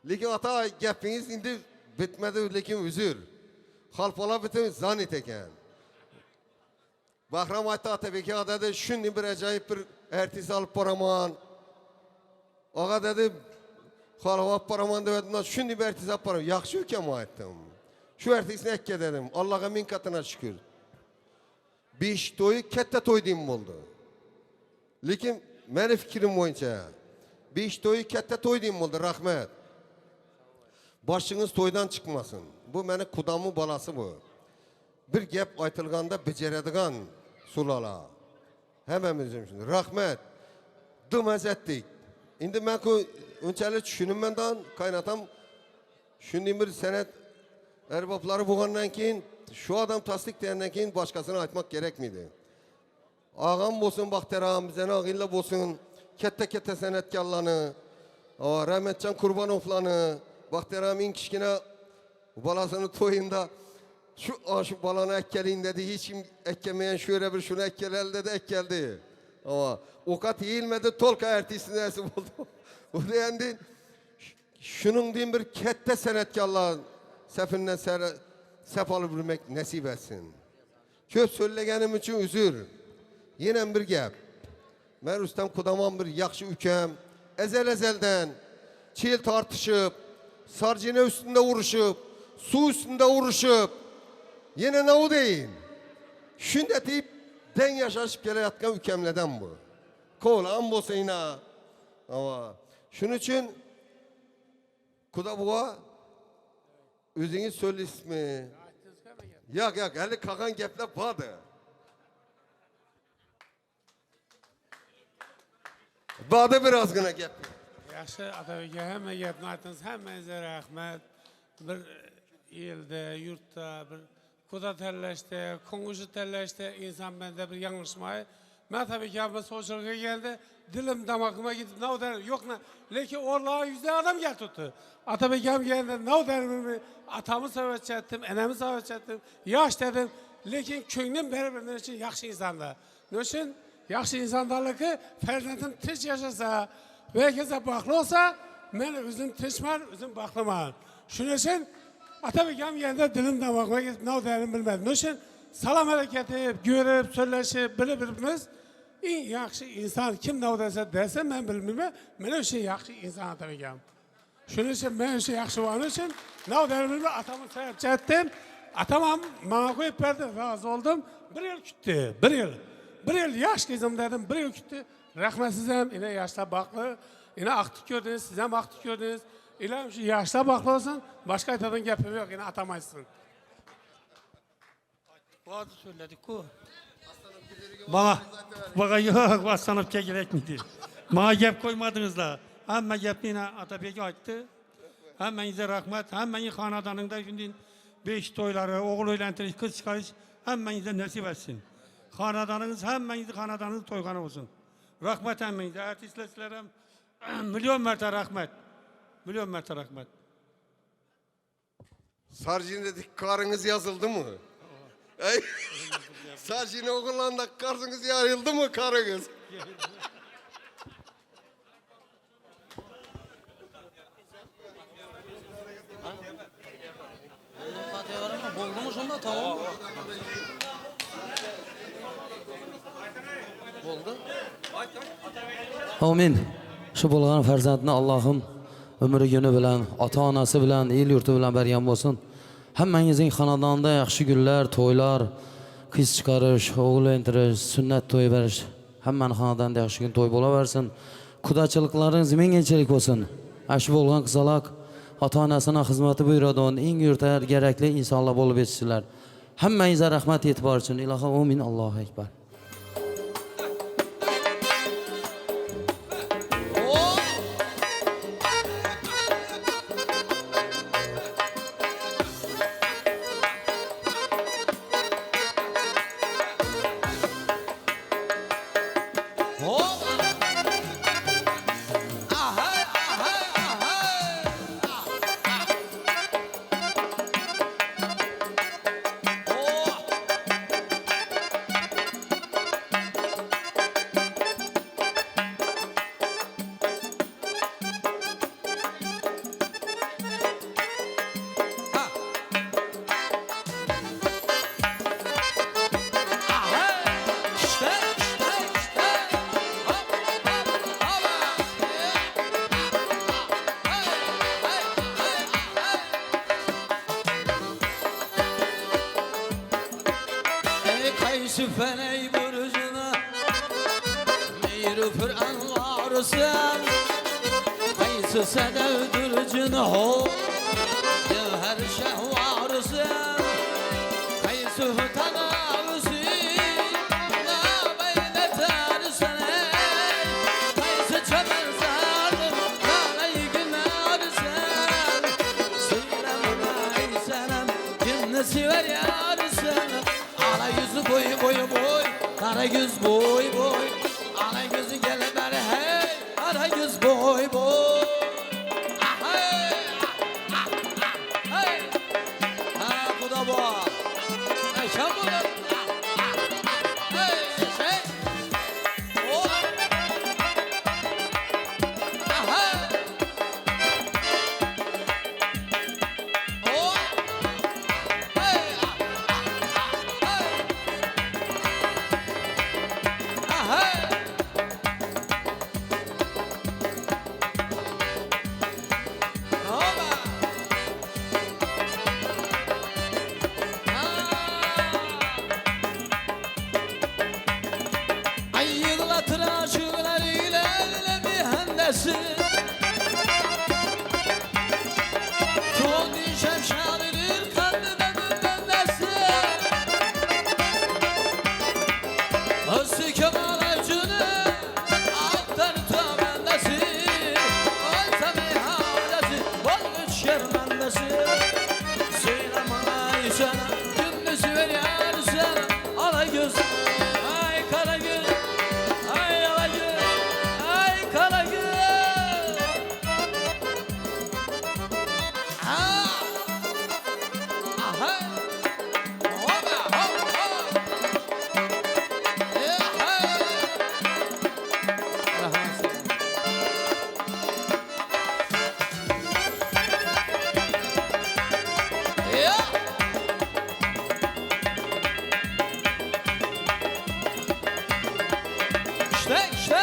[SPEAKER 7] Lekin ata gapingiz indi bitmedi, lekin üzür. Halfala bitim zannet eken. Bahram aytdı Atabek ağa dedi, şimdi bir acayip bir ertesi alıp paraman. Ağa dedi, halava paraman dedim, şimdi bir ertesi alıp paraman. Yaxşı ülkem aytdım. Şu ertesini ekke dedim, Allah'a min katına şükür. Beş toyu kette toy deyim oldu. Lekin meni fikrim boyunca beş toyu kette toy deyim oldu, rahmet. Başınız toydan çıkmasın. Bu meni kudamın balası bu. Bir gap aytılganda beceredigan sulala. Hememizim şimdi. Rahmet. Dımaz ettik. Şimdi ben öncelik düşünümden kaynatam şimdi bir senet erbapları boğandan keyin şu adam tasdik diyenden keyin başkasına aytmak gerek miydi? Ağam olsun Bakteram, bizden ağıyla olsun, kette senetkarlarını, Rahmetcan Kurbanovlarını, Bakteram'ın kişkine balasını toyunda şu balanı ekkelin dedi, hiç kim ekkemeyen şöyle bir şunu ekkelel dedi, ekkeldi. Ama o kat eğilmedi, tolka ertesinde nasip oldu. O deyendi, şunun diyeyim bir kette senetkarlar sefinden sef alıp bilmek nasip etsin. Köp söylegenim için üzür. Yine bir gap. Ben Rüstem Kudaman bir yakşı ükem, ezelden çil tartışıp, sarcine üstünde vuruşup, su üstünde vuruşup, yine ne o deyin. Şimdi deyip den yaşaşıp gele yatkan ükemleden bu. Koğlan bolsa yine. Ama şunun için Kudabuğa özünüz söyle ismi. Yok, hele kakan gepler vardı. Bağda biraz gına gep.
[SPEAKER 8] Yaxşı Atabek'e həmmə gepni aytdınız, həmmənizə rəhmət. Bir ildə, yurtda, bir kuda təlləşdə, konuşu təlləşdə insan məndə bir yanlışmayı. Mən tabii ki abla sosyalga geldi, dilim damağıma gidip ne der, yok ne, lekin orlağa yüzde adam gel tuttu. Atabek abi geldi, ne der, atamı savaş ettim, enemi savaş ettim, yaş dedim, lekin köyünün beraber için yaxşı insanlar. Ne için? Yaxşı insanlarla ki ferzentin tiç yaşasa ve herkese baklı olsa, ben özüm tiçmar, özüm baklıman. Şunun için Atabek abi geldi, dilim damağıma gidip ne derim bilmedim. Ne için? Salam hareketi, görüp, söyleşip, birbirimiz en yaxşı insan kim ne derse ben bilmem. Ben o şey yaxşı insan Atabek'im. Şunun için ben o şey yaxşı var için ne derim bilmem. Atamı sahip ettim. Atamam bana koyup verdi, razı oldum. Bir yıl küttü, bir yıl. Bir yıl yaş kızım dedim, bir yıl küttü. Rahmetsizim, yine yaşta baklı. Yine aktif gördünüz, siz hem aktif gördünüz. İle yaşta baklı olsun, başka etadın gepim yok, yine atamayızsın.
[SPEAKER 9] Bazı söyledik o. Bana yok, Vassanıp'a gerek miydi? Bana gep koymadınız da. Hemen gepini Atabek'e açtı. Hemmenize rahmet, hemmenin hanadanında şimdi 5 toyları, oğul öylentiriş, kız çıkarış, hemmenize nasip etsin. Hanadanınız, hemmenize hanadanınız toygan olsun. Rahmet hemmenize, artistlerim, milyon mertebe rahmet. Milyon mertebe rahmet.
[SPEAKER 7] Sarjin dedik, karınız yazıldı mı? Sarjin oğulanda karınız yarıldı mı karınız?
[SPEAKER 1] Oldu mu şunda tamam. Oldu.
[SPEAKER 10] Amin. Şu bulgan farzandini Allohim ömrü günü bilan, ota-onasi bilan, el yurti bilan bergan bo'lsin. Hammangizning xonadonida yaxshi kunlar, to'ylar, qiz chiqarish, o'g'il entirish, sunnat to'y berish, hammani xonadonida yaxshi kun to'y bo'laversin. Qudachiliklaringiz mingilchilik bo'lsin. Shu bo'lgan qizaloq ota-onasına xizmati buyuradigan eng yurtar kerakli insonlar bo'lib yetishsinlar. Hammangizga rahmat e'tibor uchun. Ilohim amin. Allohu akbar.
[SPEAKER 1] Yusuf Aley burcuna Meyrufur anlar sen Kaysı sedevdürcün ho Cevher şehvar sen Kaysı hutanavsi La beyleter sen Kaysı çömer zardım Lalay günler sen Söyle bana ey senem Kim sever yar sen Ala yüzü boy boy boy Kara yüz boy boy Ala yüzü gel beri hey Kara yüz boy boy Ah hey Ah ah hey Ha bu da bu Hey şam bu da Hey şey Oh Ah hey Oh Hey Ah hey Ay yığlatır aşıklarıyla bir hendesi Çoğun şefşanidir kalbimin bendesi Hısı kemal acını alttan tövbendesi Oysa meyhanesi bol güç şermendesi Söyle bana sana gündüzü ver yar sana Ala göz ay kara göz ay ala göz ay kara göz Ah ah Hoba hop hop Yeah hey Yeah İşte işte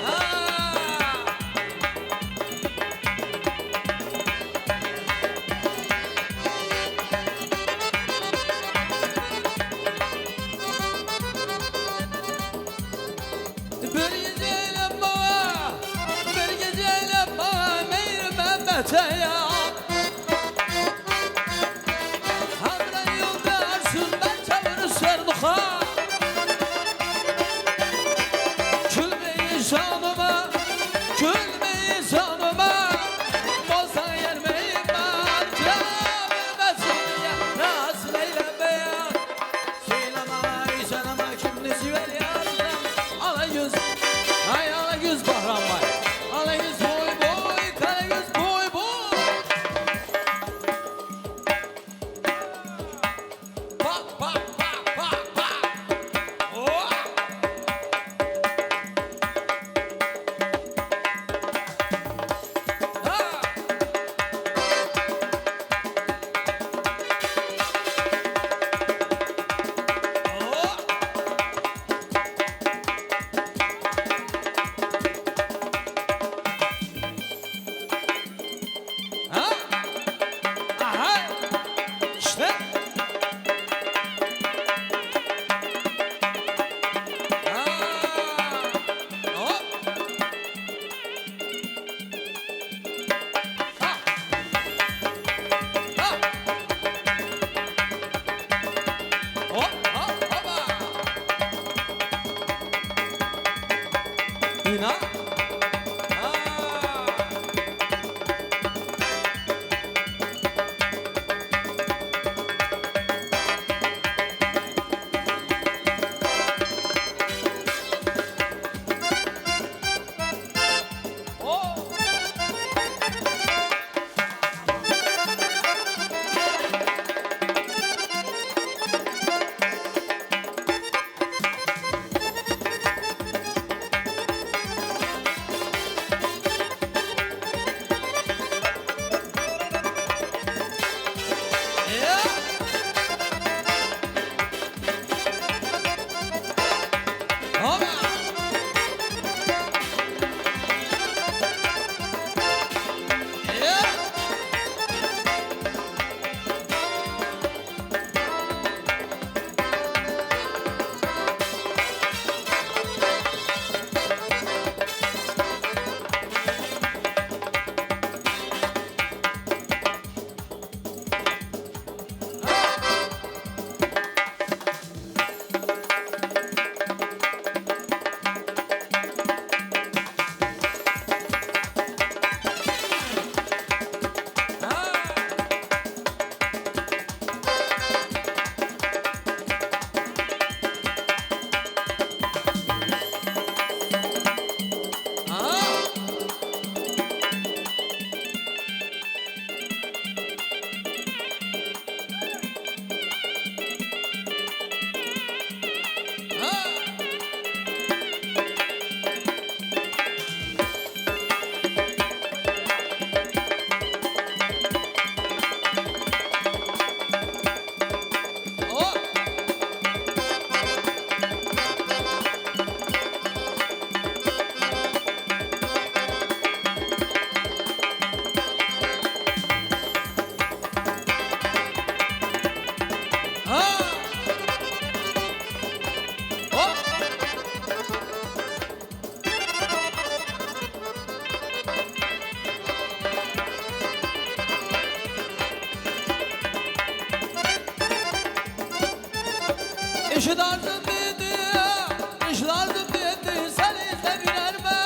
[SPEAKER 1] Ah Bir geceyle bana Bir geceyle bana Meyr Mehmet'e ya Hamle yoldarsın ben çavur serduha Külmeyi şanıma Külmeyi şanıma Bozsan yermeyi ben Cevabime ya Nasıl eyleme ya Söyleme ayşanama kimlisi ver yardım Ala yüz Ay ala yüz bahram var Ala yüz boy boy Kara yüz boy boy
[SPEAKER 2] Eşidardım dedi, eşidardım dedi, seni sevinerme.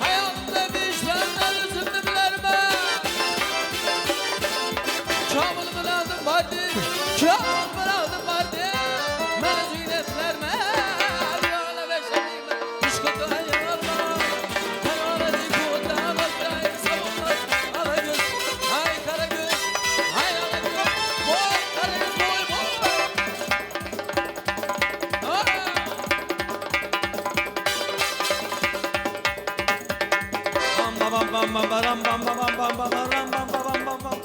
[SPEAKER 2] Hayalım demiş, benden üzümünü bilerme. Çamını bıraktım vardı, çamını bıraktım vardı. Beni züynetlerme, rüyana beşlerime, işkıda yanarma. Kanara dikuda bakay, sabahlar, ala göz, ay kara göz, ay ala göz, boy kara göz, boy boy. Bam bam bam bam bam bam bam bam bam bam bam bam bam bam bam.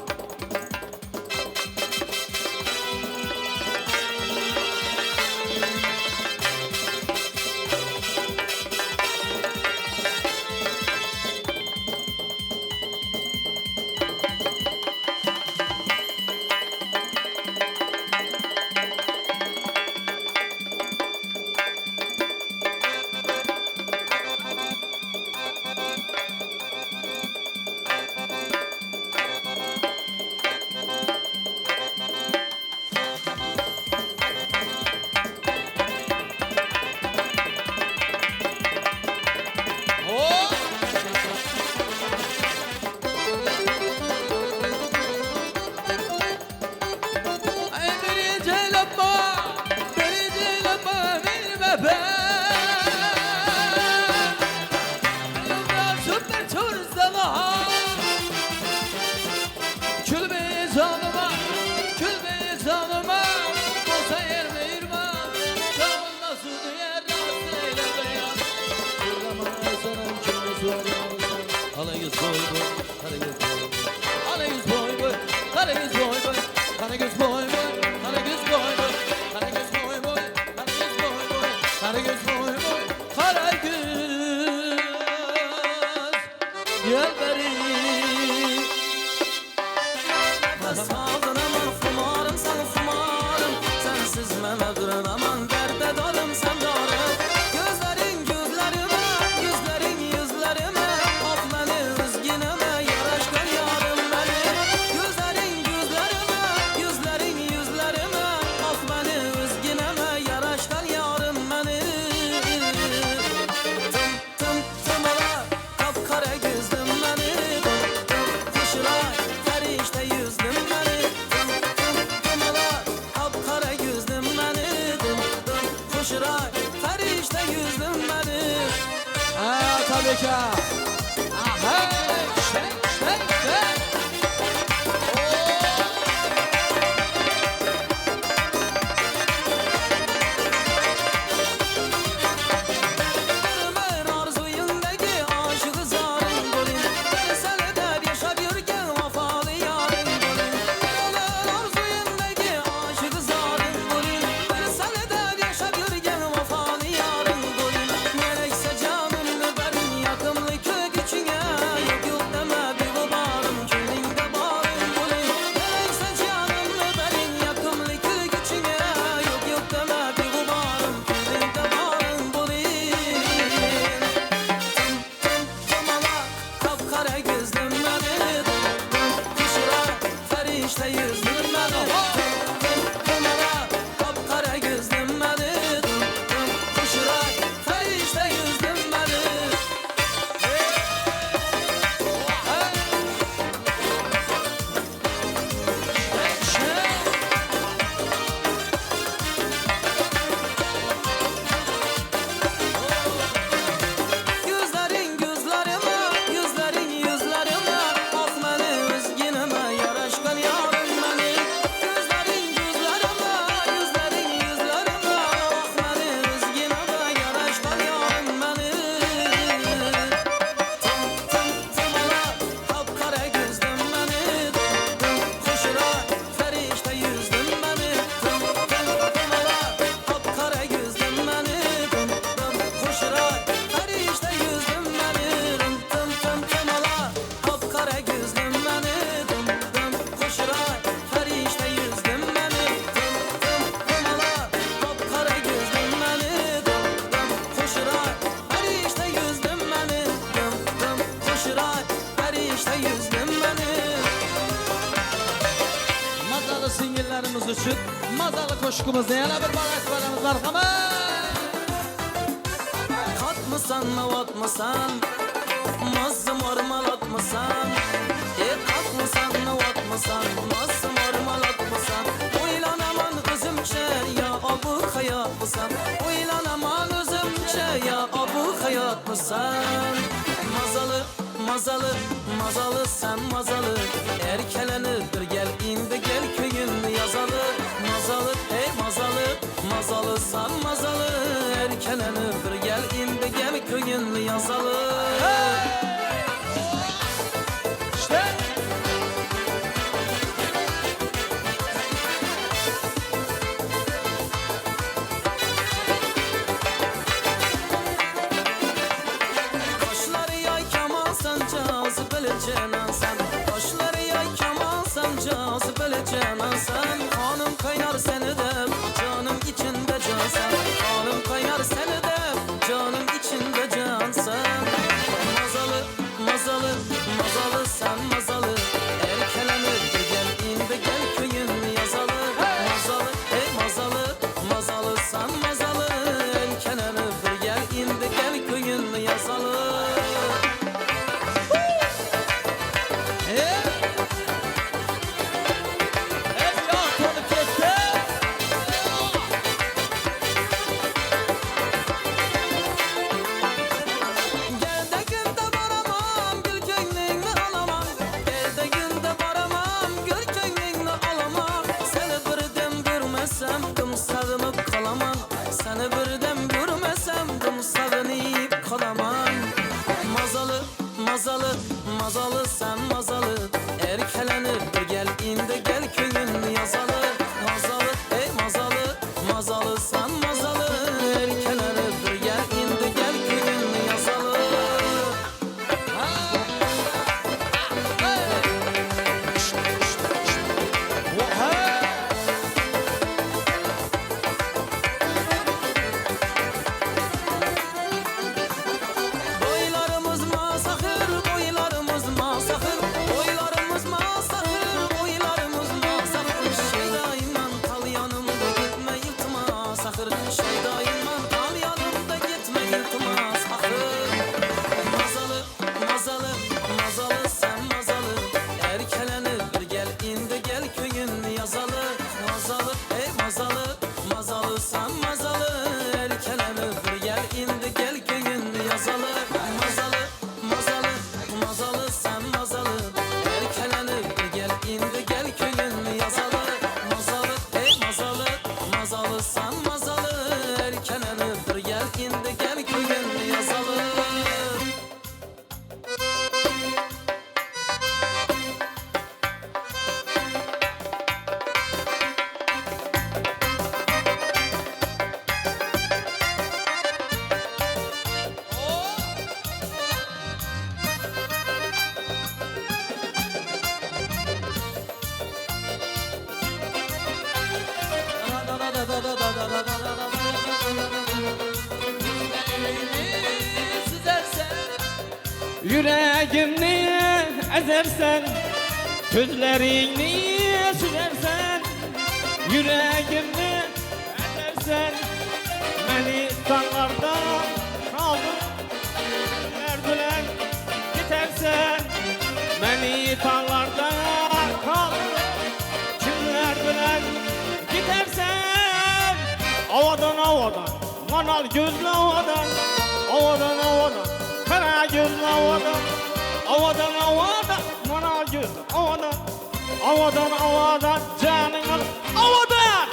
[SPEAKER 2] Gel beri.
[SPEAKER 1] Nefes aldın aman fumarım sen fumarım. Sensiz mene duramam derde dalım sen darım. Gözlerin gözlerime, yüzlerin yüzlerime. Of beni üzgüneme, yaraşkan yarım beni. Gözlerin gözlerime, yüzlerin yüzlerime. Of beni üzgüneme, yaraşkan yarım beni. Tım tım tımala, kapkara gözlüm beni. Kuşlar, ferişte yüzlüm beni. Kapkara gözlüm beni. Kuşlar, ferişte yüzlüm beni.
[SPEAKER 2] Ha tabii ki. Aha, şey.
[SPEAKER 1] Ömer arzuyundaki aşığı zarın golün. Sen eder yaşar yürgen vafalı yarın golün. Ömer arzuyundaki aşığı zarın golün. Sen eder yaşar yürgen vafalı yarın golün. Gerekse canımı verin yakımlı kök içine. Yok yok deme bir varım köyünde bağrım golün. Gerekse canımı verin yakımlı kök içine. Yok yok deme bir varım köyünde bağrım golün. Tamala kapkara gözlüm beni. Kuşlar ferişte yüzlüm beni. Tamala kapkara gözlüm beni. Kuşlar ferişte yüzlüm beni. Gözlerin gözlerime, yüzlerin yüzlerime. Of beni üzgüneme, yaraşkan yarım beni. Gözlerin gözlerime, yüzlerin yüzlerime. Of beni üzgüneme, yaraşkan yarım beni. Tımala, kapkara gözlüm beni. Kuşlar, ferişte yüzlüm beni. Tımala, kapkara gözlüm beni. Kuşlar, ferişte yüzlüm beni. Tımala, kapkara gözlüm beni. Kuşlar, ferişte yüzlüm beni. Tımala, kapkara gözlüm beni. Kuşlar, ferişte yüzlüm beni. Kuşlar, ferişte yüzlüm beni.
[SPEAKER 2] Makalı singillerimiz için mazalı koşkumuzda yana bir barak varımız var ama.
[SPEAKER 1] Katmısan navatmısan Mazım ormalatmısan Katmısan navatmısan Mazım ormalatmısan Oylanaman özümçe ya abu hayat mısan Oylanaman özümçe ya abu hayat mısan Mazalı mazalı mazalı sen mazalı Erkelenir bir gel indi gel köyün yazalı Mazalı ey mazalı mazalı sen mazalı Erkelenir bir gel indi gel köyün yazalı
[SPEAKER 2] İşte.
[SPEAKER 1] Kaşları yay keman sen cazibeli cenan sen Kaşları yay keman sen cazibeli cenan sen Kanım kaynar seni de canım içinde can sen Kanım kaynar seni de canım içinde can sen Mazalı mazalı mazalı sen mazalı Erkelenir bir gel indi gel köyün yazalı Mazalı ey mazalı mazalı sen mazalı Erkelenir bir gel indi gel köyün yazalı
[SPEAKER 2] Hep yok olup gitti.
[SPEAKER 1] Gel de günde varamam gül könlünü alamam Gel de günde varamam gül könlünü alamam Seni birden görmesem dım sağınıp kalamam Seni birden görmesem dım sağınıp kalamam Mazalı mazalı mazalı sen mazalı Erkelenir bir gel indi gel köyün yazalı Mazalı ey mazalı mazalı sen mazalı Erkelenir bir gel indi gel köyün yazalı Boylarımız masahır, boylarımız masahır Boylarımız masahır, boylarımız masahır Şeydayman tal yanımda gitme iltimas ahır Şeydayman tal yanımda gitme iltimas ahır Mazalı, mazalı, mazalı sen mazalı Erkelenir bir gel indi gel köyün yazalı Mazalı, ey mazalı, mazalı sen mazalı Erkelenir bir gel indi gel köyün yazalı Mazalı, mazalı, mazalı sen mazalı Erkelenir bir gel indi gel köyün yazalı Mazalı, ey mazalı, mazalı sen mazalı Erkelenir bir gel indi gel köyün yazalı
[SPEAKER 8] Yüreğimni ezersen, gözlerini süzersen, yüreğimni ezersen, beni dağlarda kaldır, bilen gidersen, beni dağlarda kaldır, kimler bilen gidersen, avadan avadan, manal gözlü avadan, avadan avadan. Kara gözlü avadan, avadan avadan, manal gözlü avadan, avadan avadan, canımın avadan.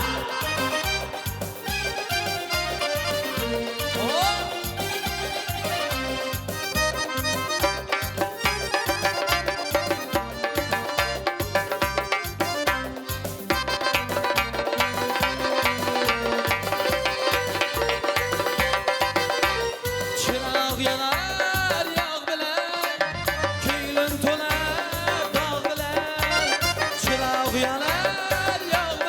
[SPEAKER 2] Çıraq yanar yağ bilen, köylün tolar dağ bilen. Çıraq yanar yağ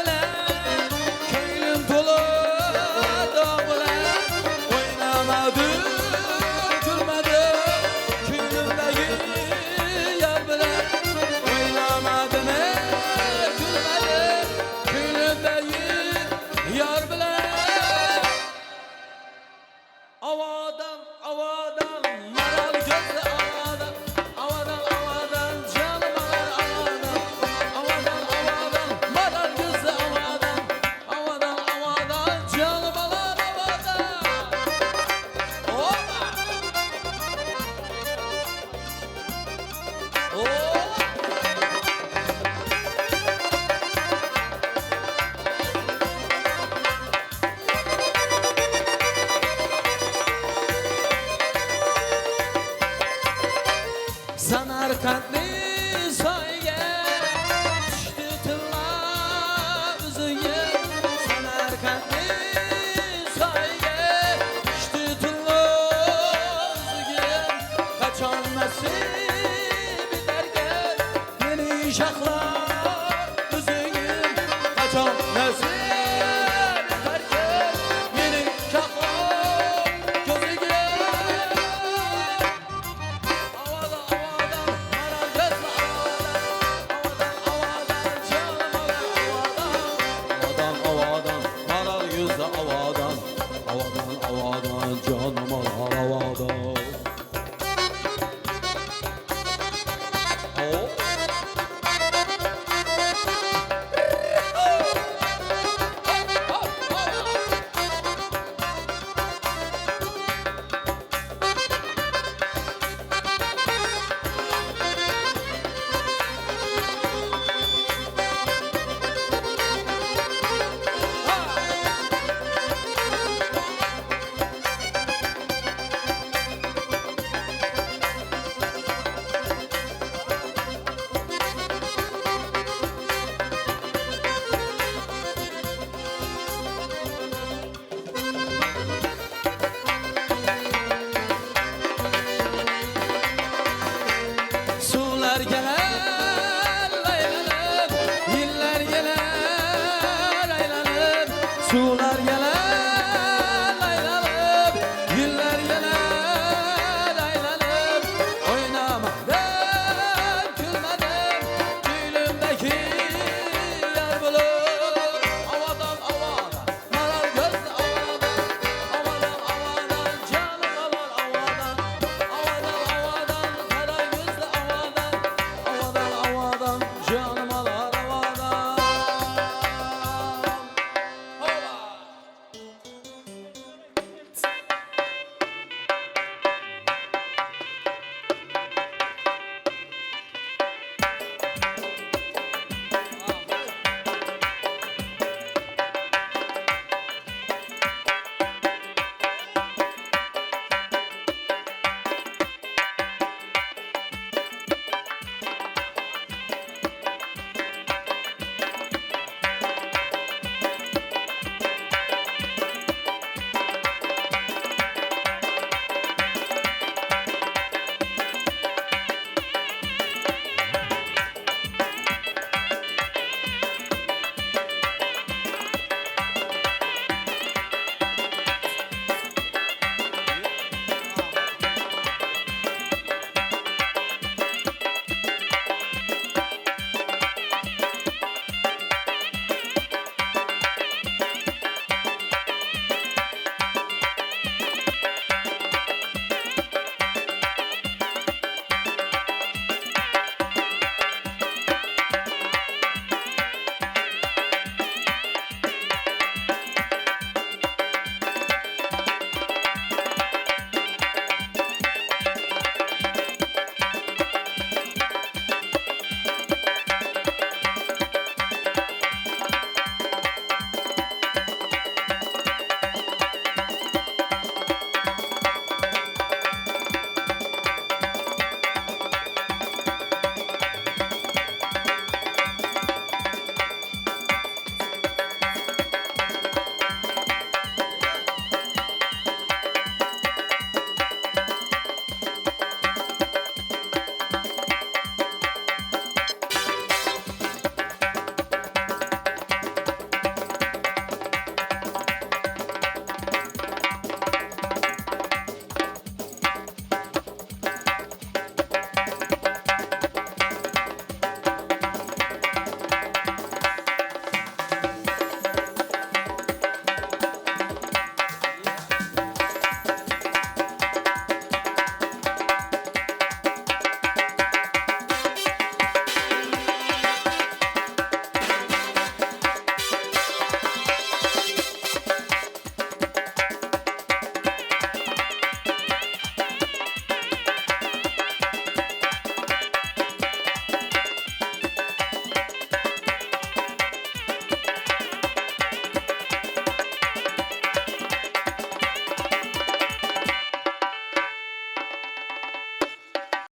[SPEAKER 1] uşaqlar